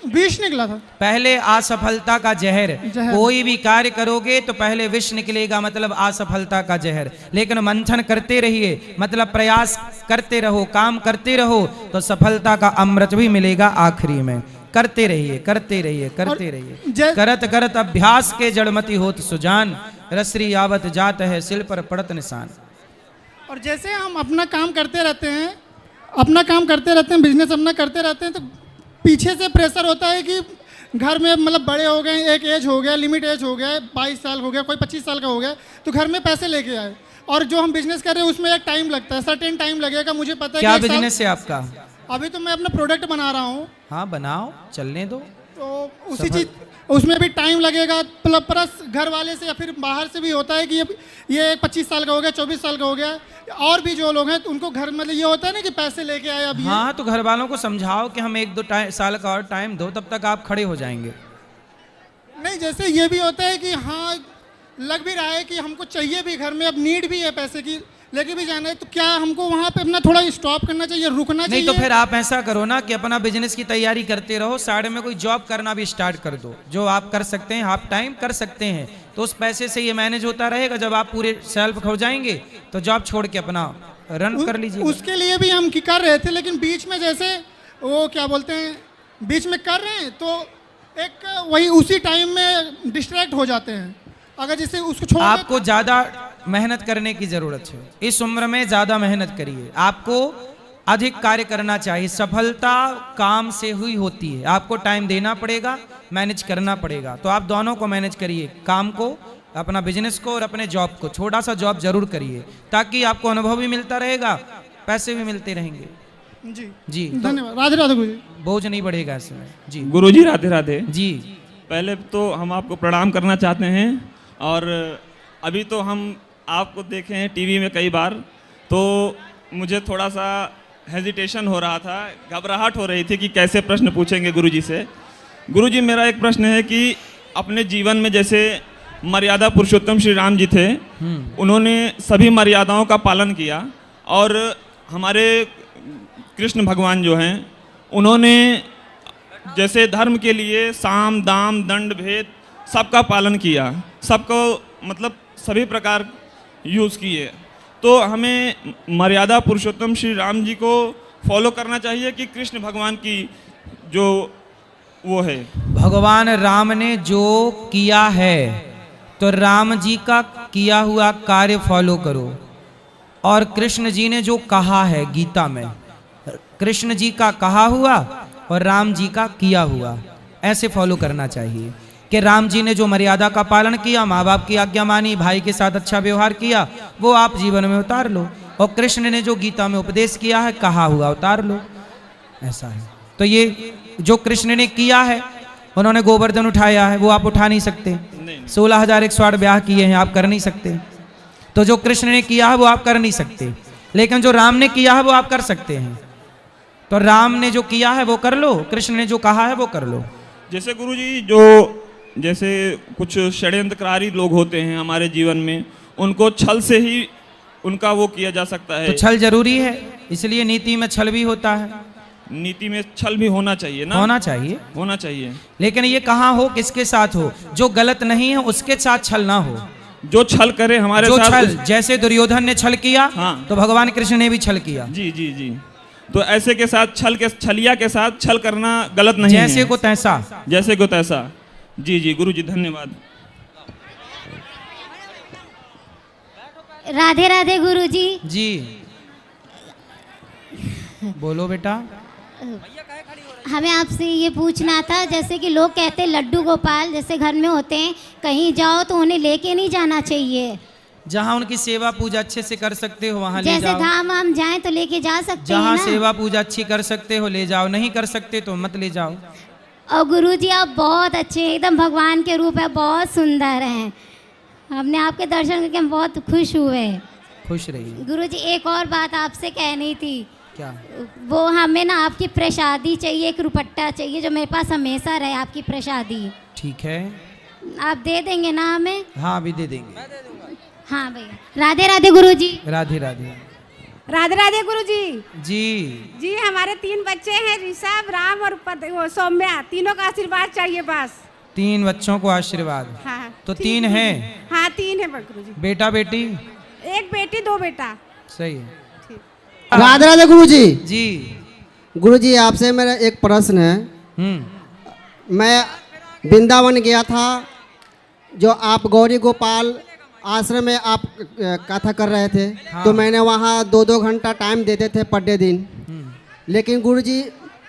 विष निकला था। पहले असफलता का जहर। कोई भी कार्य करोगे तो पहले विष निकलेगा, मतलब असफलता का जहर। लेकिन मंथन करते रहिए, मतलब प्रयास करते रहो, काम करते रहो, तो सफलता का अमृत भी मिलेगा आखिरी में। करते रहिए, करते रहिए, करते रहिए। करत करत अभ्यास के जड़मति होत सुजान, रसरी आवत जात है सिल पर पड़त निशान। और जैसे हम अपना काम करते रहते हैं, बिजनेस अपना करते रहते हैं, तो पीछे से प्रेशर होता है कि घर में मतलब बड़े हो गए, एक एज हो गया, लिमिट एज हो गया, 22 साल हो गया, कोई 25 साल का हो गया, तो घर में पैसे लेके आए। और जो हम बिजनेस कर रहे हैं उसमें एक टाइम लगता है, सर्टेन टाइम लगेगा। मुझे पता है क्या बिजनेस है आपका? अभी तो मैं अपना प्रोडक्ट बना रहा हूँ। हाँ बनाओ, चलने दो। तो उसी चीज उसमें भी टाइम लगेगा, प्लस घर वाले से या फिर बाहर से भी होता है कि ये 25 साल का हो गया, 24 साल का हो गया, और भी जो लोग हैं तो उनको घर मतलब ये होता है ना कि पैसे लेके आए अभी। हाँ तो घर वालों को समझाओ कि हम 1-2 साल का और टाइम दो, तब तक आप खड़े हो जाएंगे। नहीं, जैसे ये भी होता है कि हाँ लग भी रहा है कि हमको चाहिए भी, घर में अब नीड भी है पैसे की, लेके भी जाना है, तो क्या हमको वहाँ पे अपना थोड़ा स्टॉप करना चाहिए, रुकना चाहिए? नहीं तो फिर आप ऐसा करो ना कि अपना बिजनेस की तैयारी करते रहो, साइड में कोई जॉब करना भी स्टार्ट कर दो, जो आप कर सकते हैं, हाफ टाइम कर सकते हैं, तो उस पैसे से ये मैनेज होता रहेगा। जब आप पूरे सेल्फ हो जाएंगे तो जॉब छोड़ के अपना रन कर लीजिए। उसके लिए भी हम कर रहे थे, लेकिन बीच में जैसे वो क्या बोलते हैं, बीच में कर रहे हैं तो एक वही उसी टाइम में डिस्ट्रैक्ट हो जाते हैं। अगर जैसे उसको छोड़, आपको ज्यादा मेहनत करने की जरूरत है, इस उम्र में ज्यादा मेहनत करिए, आपको अधिक कार्य करना चाहिए। सफलता काम से हुई होती है, आपको टाइम देना पड़ेगा, मैनेज करना पड़ेगा। तो आप दोनों को मैनेज करिए, काम को, अपना बिजनेस को और अपने जॉब को। छोटा सा जॉब जरूर करिए ताकि आपको अनुभव भी मिलता रहेगा, पैसे भी मिलते रहेंगे। जी जी धन्यवाद। राधे राधे गुरुजी। बोझ नहीं बढ़ेगा इसमें। जी गुरुजी राधे राधे। जी पहले तो हम आपको प्रणाम करना चाहते हैं, और अभी तो हम आपको देखे हैं टीवी में कई बार, तो मुझे थोड़ा सा हेजिटेशन हो रहा था, घबराहट हो रही थी कि कैसे प्रश्न पूछेंगे गुरुजी से। गुरुजी मेरा एक प्रश्न है कि अपने जीवन में जैसे मर्यादा पुरुषोत्तम श्री राम जी थे, उन्होंने सभी मर्यादाओं का पालन किया, और हमारे कृष्ण भगवान जो हैं उन्होंने जैसे धर्म के लिए साम दाम दंड भेद सबका पालन किया, सबको मतलब सभी प्रकार यूज़ किए। तो हमें मर्यादा पुरुषोत्तम श्री राम जी को फॉलो करना चाहिए कि कृष्ण भगवान की जो वो है? भगवान राम ने जो किया है तो राम जी का किया हुआ कार्य फॉलो करो, और कृष्ण जी ने जो कहा है गीता में, कृष्ण जी का कहा हुआ और राम जी का किया हुआ, ऐसे फॉलो करना चाहिए। कि राम जी ने जो मर्यादा का पालन किया, माँ बाप की आज्ञा मानी, भाई के साथ अच्छा व्यवहार किया, वो आप जीवन में उतार लो, और कृष्ण ने जो गीता में उपदेश किया है, कहा हुआ उतार लो, ऐसा है। तो ये जो कृष्ण ने किया है, उन्होंने गोवर्धन उठाया है, वो आप उठा नहीं सकते। 16,108 ब्याह किए हैं, आप कर नहीं सकते। तो जो कृष्ण ने किया है वो आप कर नहीं सकते, लेकिन जो राम ने किया है वो आप कर सकते हैं। तो राम ने जो किया है वो कर लो, कृष्ण ने जो कहा है वो कर लो। जैसे गुरुजी जो जैसे कुछ षड्यंत्रकारी लोग होते हैं हमारे जीवन में, उनको छल से ही उनका वो किया जा सकता है। तो छल जरूरी है, इसलिए नीति में छल भी होता है। नीति में छल भी होना चाहिए ना? होना चाहिए, होना चाहिए। लेकिन ये कहाँ हो, किसके साथ हो? जो गलत नहीं है उसके साथ छल ना हो। जो छल करे हमारे जो साथ छल, जैसे दुर्योधन ने छल किया, हाँ, तो भगवान कृष्ण ने भी छल किया। जी जी जी। तो ऐसे के साथ छलिया के साथ छल करना गलत नहीं है। जैसे को तैसा। जैसे को तैसा। जी जी गुरुजी धन्यवाद। राधे राधे गुरुजी। जी बोलो बेटा। हमें आपसे ये पूछना था, जैसे कि लोग कहते हैं लड्डू गोपाल जैसे घर में होते हैं, कहीं जाओ तो उन्हें लेके नहीं जाना चाहिए। जहाँ उनकी सेवा पूजा अच्छे से कर सकते हो वहाँ ले जैसे जाओ। धाम वाम जाए तो लेके जा सकते हैं जहाँ ना? सेवा पूजा अच्छी कर सकते हो ले जाओ, नहीं कर सकते तो मत ले जाओ। और गुरुजी आप बहुत अच्छे, एकदम भगवान के रूप है, बहुत सुंदर हैं। हमने आपके दर्शन करके हम बहुत खुश हुए। खुश रहिए। गुरुजी एक और बात आपसे कहनी थी। क्या? वो हमें ना आपकी प्रसादी चाहिए, एक रुपट्टा चाहिए जो मेरे पास हमेशा रहे, आपकी प्रसादी। ठीक है। आप दे देंगे ना हमें? हाँ अभी दे देंगे। हाँ भैया। राधे राधे गुरुजी। राधे राधे। राधे राधे गुरुजी। जी जी हमारे 3 बच्चे हैं, ऋषभ, राम और वो सौम्या, तीनों का आशीर्वाद चाहिए बस। 3 बच्चों को आशीर्वाद। हाँ तो 3 है। हाँ 3 है गुरुजी। बेटा बेटी? 1 बेटी 2 बेटा। सही है। राधे राधे गुरुजी। जी गुरुजी आपसे मेरा एक प्रश्न है। मैं वृंदावन गया था, जो आप गौरी गोपाल आश्रम में आप कथा कर रहे थे। हाँ। तो मैंने वहाँ 2-2 घंटा टाइम देते थे पर डे दिन। लेकिन गुरुजी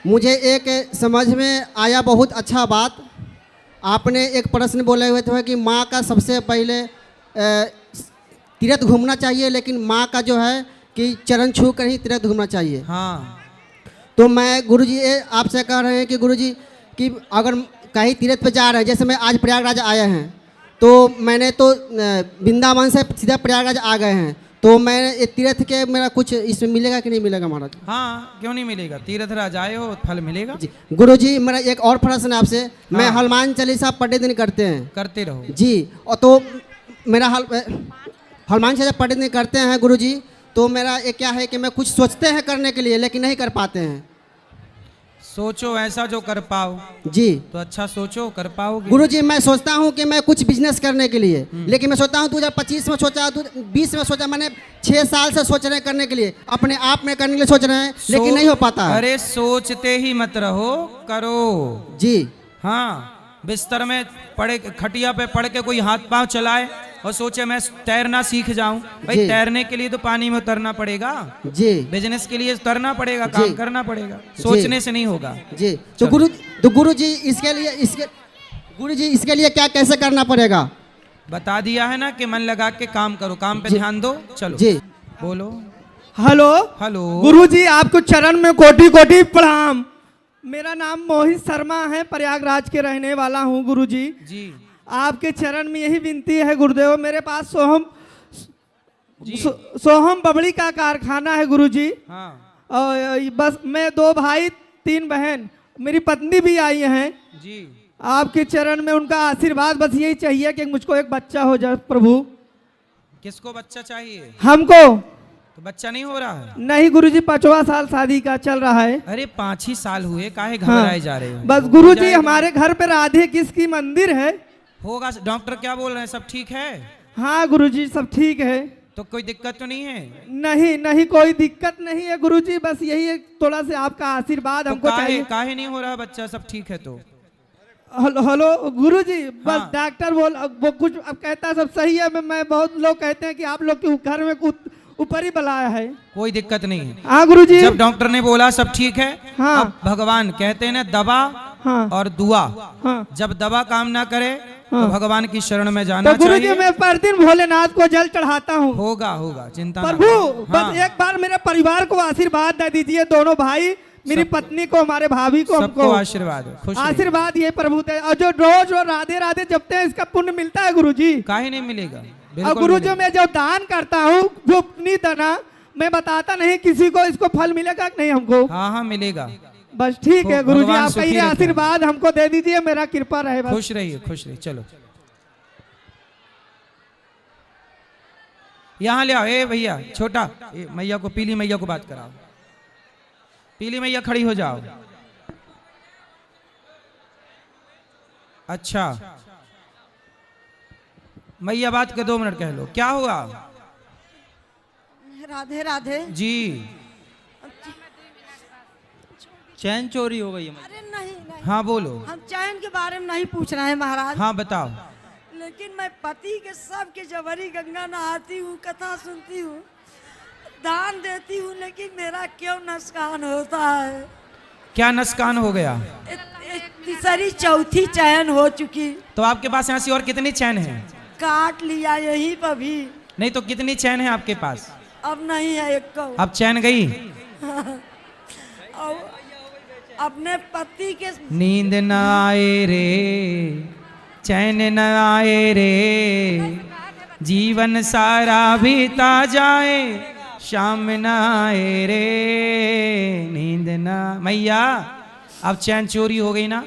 मुझे एक समझ में आया बहुत अच्छा बात, आपने एक प्रश्न बोले हुए थे कि माँ का सबसे पहले तीर्थ घूमना चाहिए, लेकिन माँ का जो है कि चरण छू कर ही तीर्थ घूमना चाहिए। हाँ। तो मैं गुरुजी आपसे कह रहे हैं कि गुरुजी कि अगर कहीं तीर्थ पे जा रहे हैं, जैसे मैं आज प्रयागराज आए हैं, तो मैंने तो वृंदावन से सीधा प्रयागराज आ गए हैं, तो मैं तीर्थ के मेरा कुछ इसमें मिलेगा कि नहीं मिलेगा महाराज? हाँ क्यों नहीं मिलेगा, तीर्थ राज आए हो फल मिलेगा। जी गुरुजी मेरा एक और प्रश्न है आपसे। हाँ। मैं हनुमान चालीसा पढ़े दिन करते हैं। करते रहो जी। और तो मेरा हनुमान चालीसा पढ़े दिन करते हैं गुरुजी, तो मेरा एक क्या है कि मैं कुछ सोचते हैं करने के लिए लेकिन नहीं कर पाते हैं। सोचो ऐसा जो कर पाओ। जी। तो अच्छा सोचो कर पाओगे। गुरुजी मैं सोचता हूँ कि मैं कुछ बिजनेस करने के लिए, लेकिन मैं सोचता हूँ 2025 में सोचा, 20 में सोचा, मैंने 6 साल से सोच रहे हैं करने के लिए, अपने आप में करने के लिए सोच रहे हैं, लेकिन नहीं हो पाता है। अरे सोचते ही मत रहो, करो। जी। हाँ बिस्तर में पड़े, खटिया पे पड़ के कोई हाथ पांव चलाए और सोचे मैं तैरना सीख जाऊं। भाई जी। तैरने के लिए तो पानी में उतरना पड़ेगा। जी। बिजनेस के लिए उतरना पड़ेगा, जी। काम करना पड़ेगा, सोचने से नहीं होगा। जी। तो गुरुजी इसके लिए क्या कैसे करना पड़ेगा? बता दिया है ना कि मन लगा के काम करो, काम पे ध्यान दो। चलो जी बोलो। हेलो हेलो गुरुजी, आपको चरण में कोटि कोटि प्रणाम। मेरा नाम मोहित शर्मा है, प्रयागराज के रहने वाला हूँ गुरुजी। जी। आपके चरण में यही विनती है गुरुदेव, मेरे पास सोहम बबड़ी का कारखाना है गुरुजी। हाँ। और बस मैं 2 भाई 3 बहन, मेरी पत्नी भी आई हैं जी। आपके चरण में, उनका आशीर्वाद बस यही चाहिए कि मुझको एक बच्चा हो जाए प्रभु। किसको बच्चा चाहिए? हमको। तो बच्चा नहीं हो रहा है? नहीं गुरुजी, 5वां साल शादी का चल रहा है। अरे 5 ही साल हुए, काहे घबराए जा रहे हो? बस गुरुजी हमारे घर पे राधे किसकी मंदिर है। होगा। डॉक्टर क्या बोल रहे हैं, सब ठीक है? हाँ गुरुजी सब ठीक है। तो कोई दिक्कत तो नहीं है? नहीं नहीं कोई दिक्कत नहीं है गुरुजी, बस यही है थोड़ा से आपका आशीर्वाद हमको चाहिए। काहे नहीं हो रहा बच्चा, सब ठीक है तो? हेलो गुरुजी, बस हाँ। डॉक्टर वो कुछ अब कहता है सब सही है। मैं बहुत लोग कहते हैं कि आप लोग के घर में ऊपर ही बुलाया है। कोई दिक्कत नहीं है। हाँ गुरुजी। जब डॉक्टर ने बोला सब ठीक है। हाँ। अब भगवान कहते हैं ना दवा। हाँ। और दुआ। हाँ। जब दवा काम ना करे। हाँ। तो भगवान की शरण में जाना तो गुरुजी चाहिए। मैं प्रतिदिन भोलेनाथ को जल चढ़ाता हूँ। होगा होगा, चिंता ना प्रभु करो। बस एक बार मेरे परिवार को आशीर्वाद दे दीजिए, दोनों भाई, मेरी पत्नी को, हमारे भाभी को, सबको हमको आशीर्वाद हो, खुश रहिए। आशीर्वाद ये प्रभु दे। और जो रोज राधे राधे जपते हैं इसका पुण्य मिलता है गुरुजी। काहे नहीं मिलेगा? और बिल्कुल गुरुजी मिलेगा। मैं जो दान करता हूँ जो अपनी दाना मैं बताता नहीं किसी को, इसको फल मिलेगा कि नहीं हमको? हाँ हाँ मिलेगा। बस ठीक है गुरुजी, भगवान आपका सुखी ये रखे। आशीर्वाद हमको दे दीजिए, मेरा कृपा रहे बस। खुश रहिए खुश रहिए। चलो यहाँ ले आओ। ए भैया छोटा, मैया को, पीली मैया को बात कराओ। पीली मैया खड़ी हो जाओ। अच्छा मैया बात के 2 मिनट कह लो, क्या हुआ? राधे राधे जी। चैन चोरी हो गई है। अरे नहीं नहीं, हाँ बोलो। हम चैन के बारे में नहीं पूछ रहे हैं महाराज। हाँ बताओ। लेकिन मैं पति के सबके जबरी गंगा नहाती हूँ, कथा सुनती हूँ, दान देती हूँ, लेकिन मेरा क्यों नुकसान होता है? क्या नुकसान हो गया? तीसरी चौथी चैन हो चुकी। तो आपके पास यहाँ से और कितनी चैन है? काट लिया यहीं पर भी। नहीं तो कितनी चैन है आपके पास? अब नहीं है एक को। अब चैन गई? अपने पति के नींद न आए रे, चैन न आए रे, जीवन सारा बीता जाए, शाम न आए रे, नींद न। मैया अब चैन चोरी हो गई ना,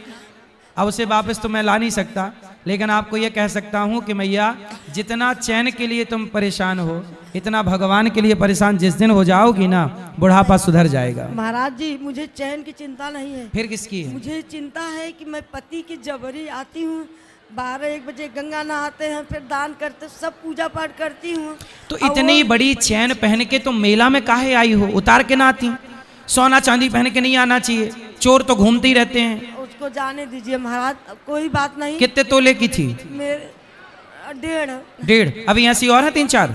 अब उसे वापस तो मैं ला नहीं सकता, लेकिन आपको ये कह सकता हूँ कि मैया जितना चैन के लिए तुम परेशान हो, इतना भगवान के लिए परेशान जिस दिन हो जाओगी ना, बुढ़ापा सुधर जाएगा। महाराज जी मुझे चैन की चिंता नहीं है। फिर किसकी है? मुझे चिंता है कि मैं पति की जबरी आती हूँ, 12-1 बजे गंगा नहाते हैं, फिर दान करते, सब पूजा पाठ करती हूँ। तो इतनी बड़ी चैन पहन के तुम मेला में काहे आई हो? उतार के ना आती? सोना चांदी पहन के नहीं आना चाहिए, चोर तो घूमते ही रहते हैं। उसको जाने दीजिए महाराज, कोई बात नहीं। कितने तोले की थी? मेरे 1.5। अभी ऐसी और है 3-4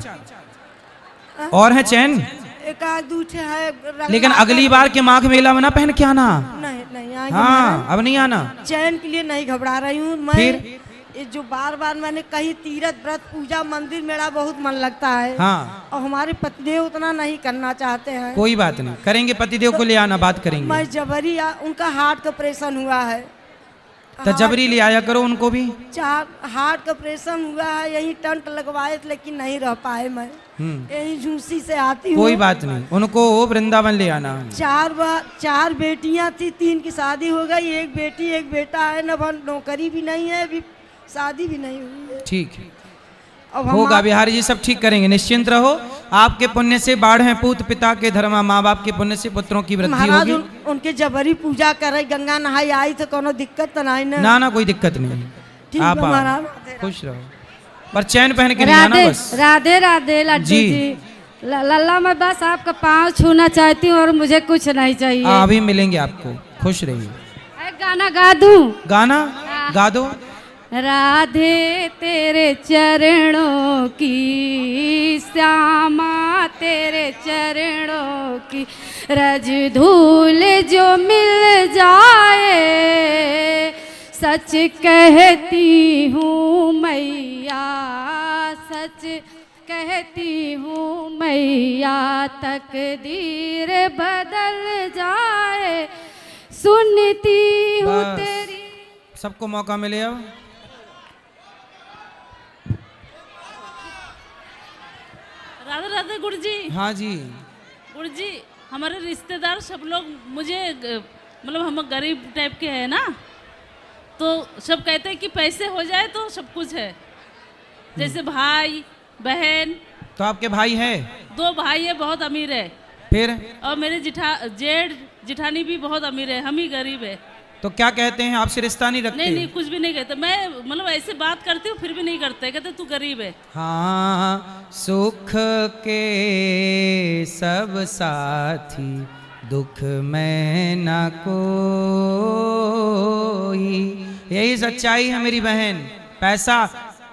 और है चैन? एक आध दूठे है। लेकिन अगली बार के माघ मेला में ना पहन के आना। नहीं नहीं आएंगे। हाँ अब नहीं आना। चैन के लिए नहीं घबरा रही हूँ मैं। फिर ये जो बार मैंने कहीं तीर्थ व्रत पूजा मंदिर मेरा बहुत मन लगता है। हाँ। और हमारे पतिदेव उतना नहीं करना चाहते हैं। कोई बात नहीं, करेंगे, पतिदेव को ले आना, बात करेंगे। मैं जबरी उनका हार्ट का ऑपरेशन हुआ है, तो जबरी ले आया करो उनको भी। हार्ट का ऑपरेशन हुआ है, यही टंट लगवाए थे, लेकिन नहीं रह पाए। मैं यही झूसी से आती हूँ। कोई बात नहीं, उनको वृंदावन ले आना। 4 बेटियां थी, 3 की शादी हो गई, 1 बेटी 1 बेटा है। न नौकरी भी नहीं है, अभी शादी भी नहीं हुई है। ठीक होगा, बिहारी जी सब ठीक करेंगे, निश्चिंत रहो। आपके पुण्य से बाढ़ हैं पूत, पिता के धर्मा, माँ बाप के पुण्य से पुत्रों की वृद्धि होगी। उनके जबरी पूजा करे, गंगा नहाई आई तो कोनो दिक्कत तो नहीं ना? ना कोई दिक्कत नहीं। ठीक आप है महाराज, खुश रहो, पर चैन पहन के नहीं आना बस। राधे राधे लड्डू जी। लल्ला मैं बस आपका पाँव छूना चाहती हूँ और मुझे कुछ नहीं चाहिए। अभी मिलेंगे आपको, खुश रहिए। एक गाना गा दूं? गाना गा दो। राधे तेरे चरणों की, श्यामा तेरे चरणों की, रज धूल जो मिल जाए, सच कहती हूँ मैया, सच कहती हूँ मैया, तकदीर बदल जाए, सुनती हूँ तेरी। सबको मौका मिले अब। राधे राधे गुरु जी। हाँ जी। गुरु जी हमारे रिश्तेदार सब लोग मुझे मतलब हम गरीब टाइप के हैं ना, तो सब कहते हैं कि पैसे हो जाए तो सब कुछ है, जैसे भाई बहन। तो आपके भाई है? 2 भाई है, बहुत अमीर है। फिर? और मेरे जेठ जिठानी भी बहुत अमीर है, हम ही गरीब है। तो क्या कहते हैं, आपसे रिश्ता नहीं रखते? नहीं कुछ भी नहीं कहते। मैं मतलब ऐसे बात करती हूँ फिर भी नहीं करते, कहते तू गरीब है। हाँ, सुख के सब साथी, दुख में न कोई। यही सच्चाई है मेरी बहन। पैसा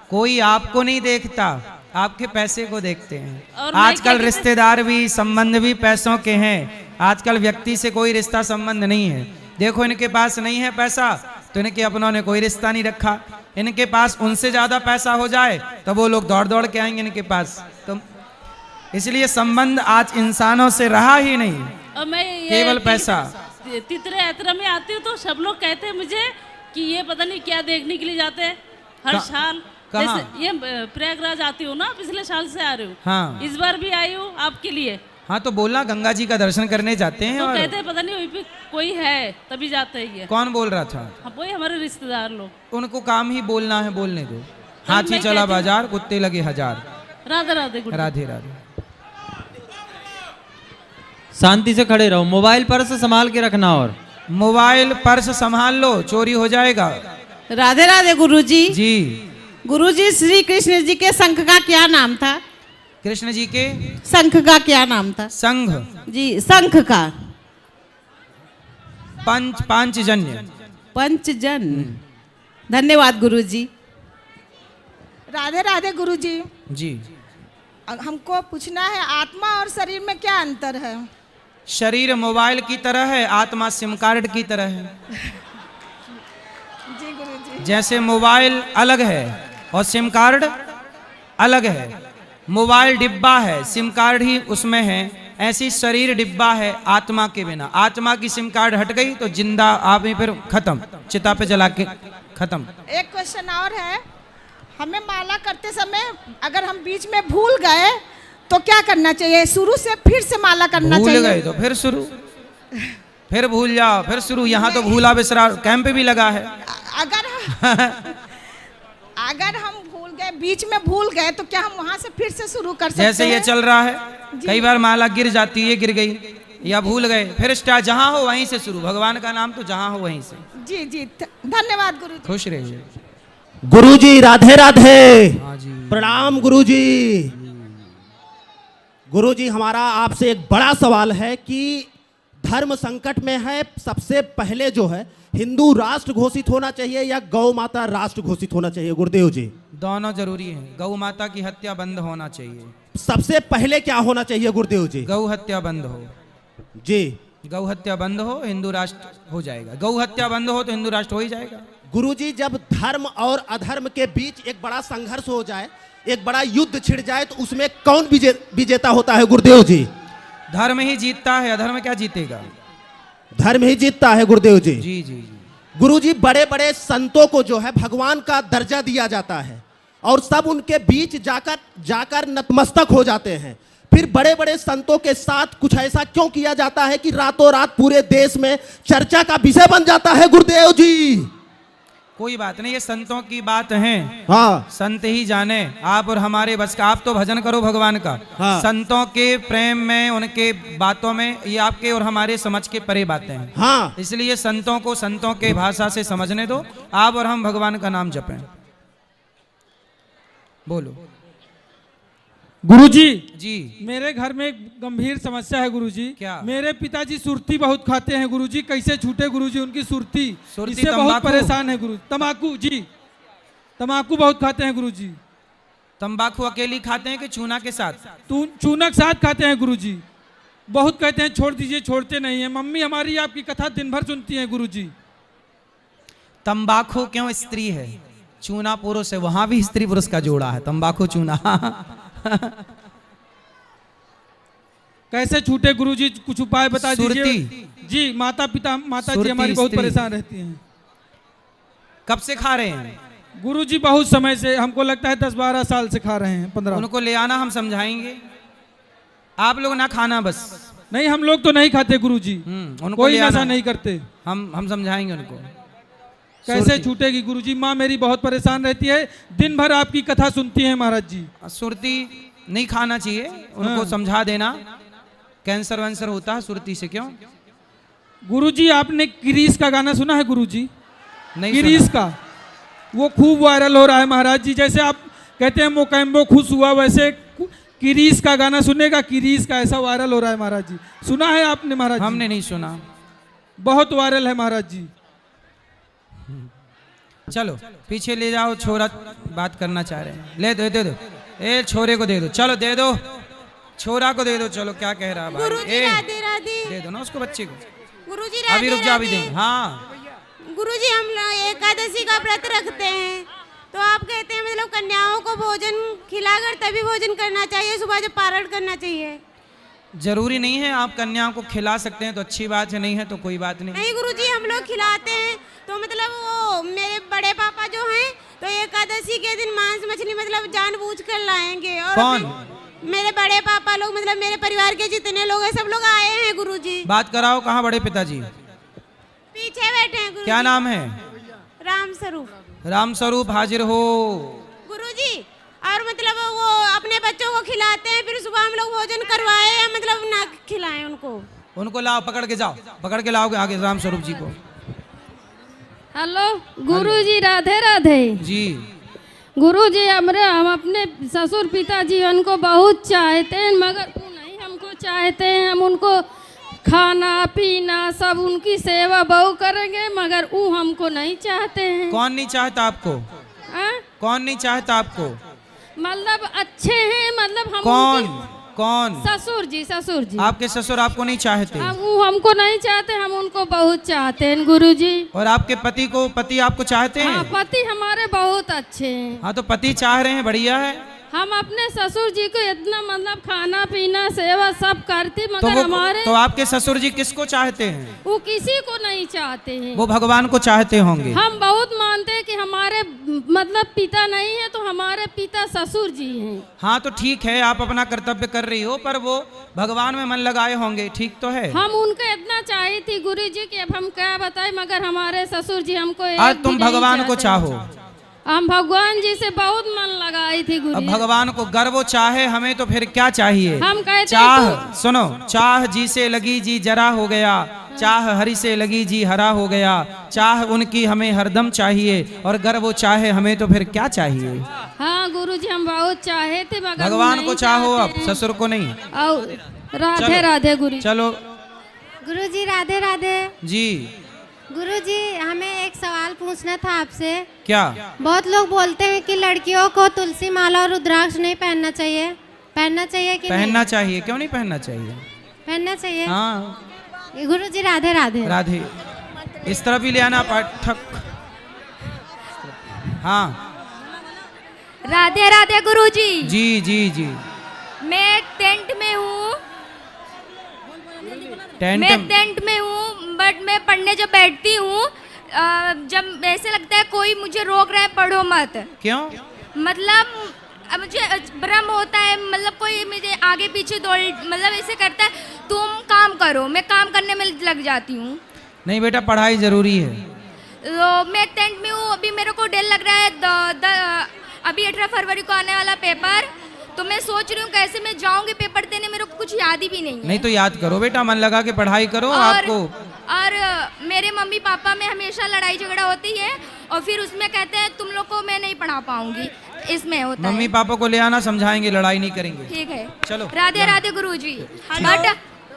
कोई आपको नहीं देखता, आपके पैसे को देखते हैं। आजकल रिश्तेदार भी, संबंध भी पैसों के हैं। आजकल व्यक्ति से कोई रिश्ता संबंध नहीं है। देखो इनके पास नहीं है पैसा तो इनके अपनों ने कोई रिश्ता नहीं रखा। इनके पास उनसे ज्यादा पैसा हो जाए तो वो लोग दौड़ दौड़ के आएंगे इनके पास। तो इसलिए संबंध आज इंसानों से रहा ही नहीं, और मैं केवल पैसा। तीर्थ यात्रा में आती हूँ तो सब लोग कहते हैं मुझे कि ये पता नहीं क्या देखने के लिए जाते हैं हर साल। जैसे ये प्रयागराज आती हूँ ना, पिछले साल से आ रही हूँ। हाँ। इस बार भी आई हूँ आपके लिए। हाँ तो बोलना, गंगा जी का दर्शन करने जाते हैं। तो और कहते हैं पता नहीं वहीं पे कोई है तभी जाते हैं ये। कौन बोल रहा था? वही हमारे रिश्तेदार लोग। उनको काम ही बोलना है, बोलने दो। हाथी चला बाजार, कुत्ते लगे 1000। राधे राधे राधे राधे। शांति से खड़े रहो, मोबाइल पर्स संभाल के रखना। और मोबाइल पर्स संभाल लो, चोरी हो जाएगा। राधे राधे गुरुजी। जी गुरुजी, श्री कृष्ण जी के शंख का क्या नाम था? कृष्ण जी के शंख का क्या नाम था? संघ जी, शंख का। पांचजन्य। पंचजन। धन्यवाद गुरुजी। राधे राधे गुरुजी। जी। हमको पूछना है आत्मा और शरीर में क्या अंतर है? शरीर मोबाइल की तरह है, आत्मा सिम कार्ड की तरह है। जी गुरुजी। जैसे मोबाइल अलग है और सिम कार्ड अलग है। मोबाइल डिब्बा है, सिम कार्ड ही उसमें है। ऐसी शरीर डिब्बा है आत्मा के बिना। आत्मा की सिम कार्ड हट गई तो जिंदा आप ही फिर खत्म, चिता पे जला के खत्म। एक क्वेश्चन और है, हमें माला करते समय अगर हम बीच में भूल गए तो क्या करना चाहिए? शुरू से फिर से माला करना चाहिए? भूल गए तो फिर शुरू, फिर भूल जाओ फिर शुरू। यहाँ तो भूला बिसरा कैंप भी लगा है। अगर हम भूल गए, बीच में भूल गए, तो क्या हम वहाँ से फिर से शुरू कर सकते हैं? जैसे ये चल रहा है, कई बार माला गिर जाती है, गिर गई या भूल गए, फिर स्टार्ट जहाँ हो वहीं से शुरू। भगवान का नाम तो जहाँ हो वहीं से। जी जी, धन्यवाद गुरु। खुश रहिए। गुरुजी राधे राधे। प्रणाम गुरुजी। गुरुजी हमारा आपसे एक बड़ा सवाल है कि धर्म संकट में है, सबसे पहले जो है हिंदू राष्ट्र घोषित होना चाहिए या गौ माता राष्ट्र घोषित होना चाहिए? गुरुदेव जी दोनों जरूरी है। गौ माता की हत्या बंद होना चाहिए। सबसे पहले क्या होना चाहिए गुरुदेव जी? गौ हत्या बंद हो जी। गौ हत्या बंद हो, हिंदू राष्ट्र हो जाएगा। गौ हत्या बंद हो तो हिंदू राष्ट्र हो ही जाएगा। गुरुजी जब धर्म और अधर्म के बीच एक बड़ा संघर्ष हो जाए, एक बड़ा युद्ध छिड़ जाए, तो उसमें कौन विजेता होता है गुरुदेव जी? धर्म ही जीतता है, अधर्म क्या जीतेगा? धर्म ही जीतता है गुरुदेव जी। जी जी। गुरुजी बड़े बड़े संतों को जो है भगवान का दर्जा दिया जाता है और सब उनके बीच जाकर नतमस्तक हो जाते हैं। फिर बड़े बड़े संतों के साथ कुछ ऐसा क्यों किया जाता है कि रातों रात पूरे देश में चर्चा का विषय बन जाता है गुरुदेव जी? कोई बात नहीं, ये संतों की बात है। हाँ। संत ही जाने, आप और हमारे बस का। आप तो भजन करो भगवान का। हाँ। संतों के प्रेम में, उनके बातों में, ये आपके और हमारे समझ के परे बातें हैं। हाँ। इसलिए संतों को संतों के भाषा से समझने दो। आप और हम भगवान का नाम जपें। बोलो गुरुजी। जी। मेरे घर में एक गंभीर समस्या है गुरुजी। क्या? मेरे पिताजी सुरती बहुत खाते हैं गुरुजी, कैसे छूटे गुरुजी उनकी सुरती? सुरती इससे बहुत परेशान है गुरु। तंबाकू जी, तंबाकू बहुत खाते हैं गुरुजी। तंबाकू अकेली खाते हैं कि चूना के साथ? चूना के साथ खाते हैं गुरुजी। बहुत कहते हैं छोड़ दीजिए, छोड़ते नहीं है। मम्मी हमारी आपकी कथा दिन भर सुनती है गुरुजी। तंबाकू क्यों स्त्री है, चूना पुरुष है। वहां भी स्त्री पुरुष का जोड़ा है, तंबाकू चूना। कैसे छूटे गुरुजी, कुछ उपाय बता दीजिए। जी, माता जी हमारी बहुत परेशान रहती हैं। कब से खा रहे हैं गुरुजी? बहुत समय से, हमको लगता है 10-12 साल से खा रहे हैं। 15। उनको ले आना, हम समझाएंगे। आप लोग ना खाना बस। नहीं, हम लोग तो नहीं खाते गुरुजी, कोई नशा नहीं करते। हम समझाएंगे उनको। कैसे छूटेगी गुरुजी? माँ मेरी बहुत परेशान रहती है, दिन भर आपकी कथा सुनती है महाराज जी। सुरती नहीं खाना चाहिए, उनको समझा देना। कैंसर वैंसर होता है सुरती से। क्यों गुरुजी? आपने किरीस का गाना सुना है गुरुजी? नहीं। किरीस का वो खूब वायरल हो रहा है महाराज जी। जैसे आप कहते हैं मोकैम्बो खुश हुआ, वैसे किरीस का गाना सुनेगा। किरीस का ऐसा वायरल हो रहा है महाराज जी। सुना है आपने महाराज? हमने नहीं सुना। बहुत वायरल है महाराज जी। चलो पीछे ले जाओ, छोरा बात करना चाह रहे हैं। ले दो, दे दो, ए छोरे को दे दो। चलो दे दो, छोरा को दे दो। चलो क्या कह रहा है गुरुजी? राधे राधे। दे दो ना उसको, बच्चे को। गुरुजी अभी रुक जा, अभी देंगे। हाँ गुरुजी, हम एकादशी का व्रत रखते हैं, तो आप कहते हैं मतलब कन्याओं को भोजन खिलाकर तभी भोजन करना चाहिए, सुबह जब पारण करना चाहिए। जरूरी नहीं है, आप कन्याओं को खिला सकते हैं तो अच्छी बात है, नहीं है तो कोई बात नहीं। नहीं गुरुजी, हम लोग खिलाते हैं। तो मतलब वो मेरे बड़े पापा जो हैं, तो एकादशी के दिन मांस मछली मतलब जानबूझकर लाएंगे। और कौन? मेरे बड़े पापा लोग, मतलब मेरे परिवार के जितने लोग हैं, सब लोग आए हैं गुरुजी। बात कराओ, कहाँ बड़े पिताजी? पीछे बैठे हैं गुरुजी। क्या नाम है? राम स्वरूप। राम स्वरूप, हाजिर हो गुरुजी। और मतलब वो अपने बच्चों को खिलाते हैं, फिर सुबह हम लोग भोजन करवाए या मतलब ना खिलाएं उनको? उनको लाओ, पकड़ के जाओ, पकड़ के लाओगे आगे राम स्वरूप जी को। हेलो गुरुजी, राधे राधे जी। गुरुजी, हम अपने ससुर पिताजी उनको बहुत चाहते हैं, मगर वो नहीं हमको चाहते हैं। हम उनको खाना पीना सब उनकी सेवा बहु करेंगे, मगर वो हमको नहीं चाहते हैं। कौन नहीं चाहता आपको? कौन नहीं चाहता आपको? मतलब अच्छे हैं, मतलब हम कौन कौन? ससुर जी, ससुर जी। आपके ससुर आपको नहीं चाहते? वो हमको नहीं चाहते, हम उनको बहुत चाहते हैं गुरुजी। और आपके पति आपको चाहते हैं? हाँ, पति हमारे बहुत अच्छे हैं। हाँ, तो पति चाह रहे हैं, बढ़िया है। हम अपने ससुर जी को इतना मतलब खाना पीना सेवा सब करते, मगर हमारे तो आपके ससुर जी किसको चाहते हैं? वो किसी को नहीं चाहते हैं। वो भगवान को चाहते होंगे। हम बहुत मानते हैं कि हमारे मतलब पिता नहीं है तो हमारे पिता ससुर जी हैं। हाँ, तो ठीक है, आप अपना कर्तव्य कर रही हो, पर वो भगवान में मन लगाए होंगे, ठीक तो है। हम उनको इतना चाही थी गुरु जी कि अब हम क्या बताएं, मगर हमारे ससुर जी हमको आज तुम भगवान को चाहो। हम भगवान जी से बहुत मन लगाई थी गुरु। अब भगवान को गर्व चाहे हमें, तो फिर क्या चाहिए? हम कहते चाह सुनो, चाह जी से लगी जी जरा हो गया, चाह हरि से लगी जी हरा हो गया, चाह उनकी हमें हरदम चाहिए, और गर्व वो चाहे हमें, तो फिर क्या चाहिए? हाँ गुरुजी, हम बहुत चाहे थे, मगर भगवान को चाहो, अब ससुर को नहीं। राधे राधे गुरु। चलो गुरुजी राधे राधे जी। गुरुजी, हमें एक सवाल पूछना था आपसे। क्या? बहुत लोग बोलते हैं कि लड़कियों को तुलसी माला और रुद्राक्ष नहीं पहनना चाहिए, पहनना चाहिए कि पहनना चाहिए? क्यों नहीं पहनना चाहिए? पहनना चाहिए। हाँ गुरुजी राधे राधे। राधे, इस तरफ ही ले आना पाठक। हाँ राधे राधे गुरुजी। जी जी जी। मैं टेंट में हूँ, मैं टेंट में हूँ, बट मैं पढ़ने जब बैठती हूँ, जब ऐसे लगता है कोई मुझे रोक रहा है, पढ़ो मत। क्यों? मतलब मुझे भ्रम होता है, मतलब कोई मुझे आगे पीछे दौड़, मतलब ऐसे करता है तुम काम करो, मैं काम करने में लग जाती हूँ। नहीं बेटा, पढ़ाई जरूरी है। तो मैं टेंट में हूँ, अभी मेरे को डर लग रहा है, अभी 18 फरवरी को आने वाला पेपर, तो मैं सोच रही हूँ कैसे मैं जाऊंगी पेपर देने, मेरे को कुछ याद ही भी नहीं है। नहीं तो याद करो बेटा, मन लगा के पढ़ाई करो। आपको और मेरे मम्मी पापा में हमेशा लड़ाई झगड़ा होती है, और फिर उसमें कहते हैं तुम लोग को मैं नहीं पढ़ा पाऊंगी, इसमें होता मम्मी पापा को ले आना, समझाएंगे, लड़ाई नहीं करेंगे। ठीक है, चलो। राधे राधे गुरुजी। बट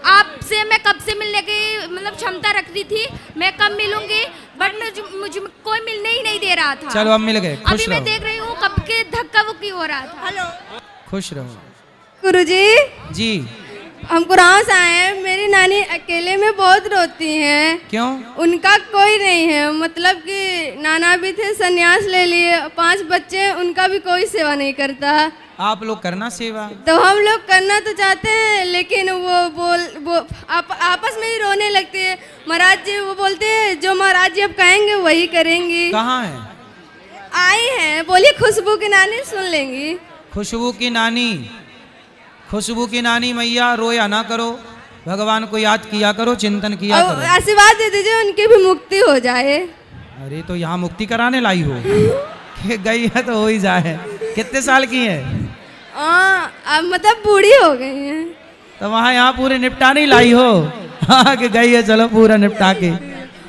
आपसे मैं कब से मिलने की मतलब क्षमता रखती थी, मैं कब मिलूंगी, बट मुझे कोई मिलने ही नहीं दे रहा था। चलो अब मिल गए, खुश अभी मैं रहो। देख रही हूँ कब के धक्का वक्की हो रहा था। हेलो खुश रहो। गुरुजी जी। हम कुरान से आए हैं, मेरी नानी अकेले में बहुत रोती हैं। क्यों? उनका कोई नहीं है, मतलब कि नाना भी थे, संन्यास ले लिए, 5 बच्चे, उनका भी कोई सेवा नहीं करता। आप लोग करना सेवा। तो हम लोग करना तो चाहते हैं, लेकिन वो आपस में ही रोने लगते हैं। महाराज जी वो बोलते हैं जो महाराज जी अब कहेंगे वही करेंगी। कहाँ है? आई हैं, बोलिए खुशबू की नानी, सुन लेंगी। खुशबू की नानी, खुशबू की नानी मैया, रोया ना करो, भगवान को याद किया करो, चिंतन किया करो। आशीर्वाद दे दीजिए उनकी भी मुक्ति हो जाए। अरे तो यहाँ मुक्ति कराने लाई हो कि गई है तो हो ही जाए। कितने साल की है? अब मतलब बूढ़ी हो गई हैं। तो वहाँ यहाँ पूरे निपटाने लाई हो। हाँ कि गई है, चलो पूरा निपटा के।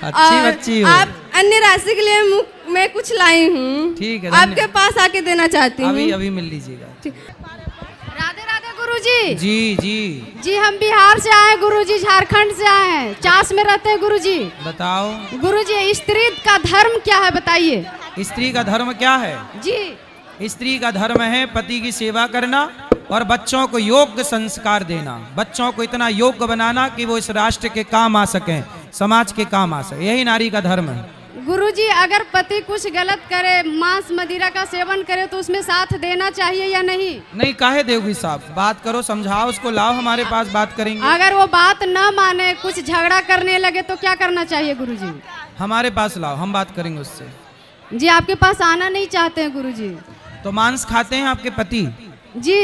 अच्छी बच्ची हो। आप अन्य राशि के लिए मैं कुछ लाई हूँ, ठीक है, आपके पास आके देना चाहती हूँ। अभी मिल लीजिएगा। राधे राधे गुरुजी। जी जी जी, हम बिहार से आए गुरुजी, झारखंड से आए हैं, चास में रहते हैं गुरुजी। बताओ गुरुजी, स्त्री का धर्म क्या है बताइए। स्त्री का धर्म क्या है? जी, स्त्री का धर्म है पति की सेवा करना और बच्चों को योग्य संस्कार देना, बच्चों को इतना योग्य बनाना कि वो इस राष्ट्र के काम आ सकें, समाज के काम आ सके, यही नारी का धर्म है। गुरुजी, अगर पति कुछ गलत करे, मांस मदिरा का सेवन करे, तो उसमें साथ देना चाहिए या नहीं? नहीं, काहे देगी साहब, बात करो, समझाओ उसको, लाओ हमारे पास, बात करेंगे। अगर वो बात न माने, कुछ झगड़ा करने लगे, तो क्या करना चाहिए गुरुजी? हमारे पास लाओ, हम बात करेंगे उससे। जी, आपके पास आना नहीं चाहते हैं गुरुजी। तो मांस खाते हैं आपके पति? जी।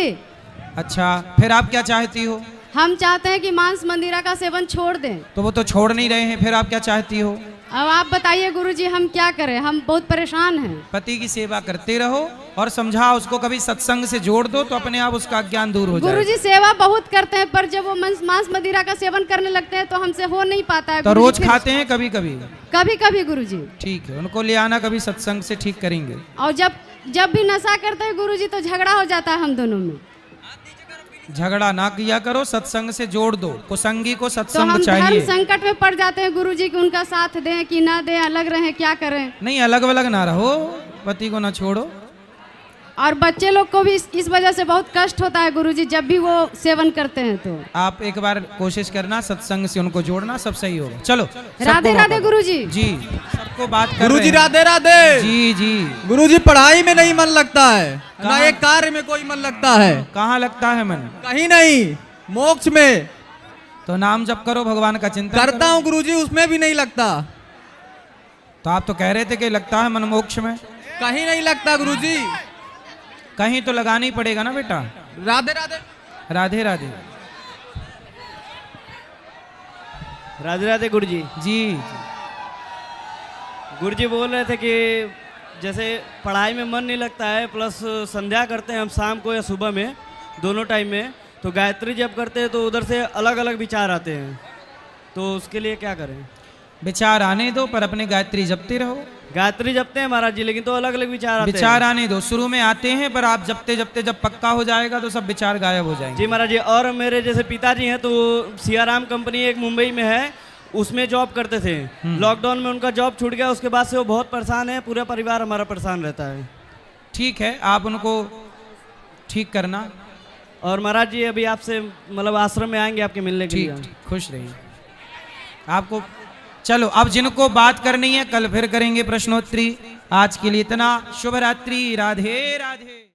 अच्छा, फिर आप क्या चाहती हो? हम चाहते हैं कि मांस मंदिरा का सेवन छोड़ दें। तो वो तो छोड़ नहीं रहे हैं, फिर आप क्या चाहती हो? अब आप बताइए गुरुजी, हम क्या करें, हम बहुत परेशान हैं। पति की सेवा करते रहो और समझाओ उसको, कभी सत्संग से जोड़ दो तो अपने आप उसका ज्ञान दूर हो जाए। गुरुजी, सेवा बहुत करते हैं, पर जब वो मांस मदिरा का सेवन करने लगते हैं तो हमसे हो नहीं पाता है। तो रोज खाते हैं? कभी कभी? कभी कभी गुरुजी। ठीक है, उनको ले आना कभी सत्संग से, ठीक करेंगे। और जब भी नशा करते हैं गुरुजी, तो झगड़ा हो जाता है हम दोनों में। झगड़ा ना किया करो, सत्संग से जोड़ दो। कुसंगी को तो सत्संग हम चाहिए। धर्म संकट में पड़ जाते हैं गुरुजी कि उनका साथ दें कि ना दें, अलग रहें, क्या करें? नहीं, अलग अलग ना रहो, पति को ना छोड़ो। और बच्चे लोग को भी इस वजह से बहुत कष्ट होता है गुरुजी, जब भी वो सेवन करते हैं तो। आप एक बार कोशिश करना सत्संग से उनको जोड़ना, सब सही होगा। चलो, राधे राधे गुरुजी। जी, सबको बात कर गुरुजी रहे हैं। राधे राधे। जी जी। गुरुजी पढ़ाई में नहीं मन लगता है, ना एक कार्य में कोई मन लगता है। कहाँ लगता है मन? कहीं नहीं, मोक्ष में। तो नाम जप करो, भगवान का चिंतन करता हूँ गुरुजी, उसमें भी नहीं लगता। तो आप तो कह रहे थे कि लगता है मन मोक्ष में। कहीं नहीं लगता गुरुजी। कहीं तो लगाना ही पड़ेगा ना बेटा। राधे राधे। राधे राधे। राधे राधे गुरुजी। जी। गुरुजी बोल रहे थे कि जैसे पढ़ाई में मन नहीं लगता है, प्लस संध्या करते हैं हम शाम को या सुबह में, दोनों टाइम में, तो गायत्री जब करते हैं तो उधर से अलग अलग विचार आते हैं, तो उसके लिए क्या करें? विचार आने दो, पर अपने गायत्री जपते रहो। गायत्री जपते हैं महाराज जी, लेकिन तो अलग अलग विचार आते हैं। विचार आने दो, शुरू में आते हैं, पर आप जपते जपते जब पक्का हो जाएगा तो सब विचार गायब हो जाएंगे। जी महाराज जी। और मेरे जैसे पिताजी हैं तो सियाराम कंपनी एक मुंबई में है, उसमें जॉब करते थे। लॉकडाउन में उनका जॉब छूट गया, उसके बाद से वो बहुत परेशान है, पूरा परिवार हमारा परेशान रहता है। ठीक है, आप उनको ठीक करना। और महाराज जी अभी आपसे मतलब आश्रम में आएंगे आपके मिलने के लिए। खुश रहिए। आपको चलो, अब जिनको बात करनी है कल फिर करेंगे प्रश्नोत्तरी। आज के लिए इतना। शुभ रात्रि। राधे राधे।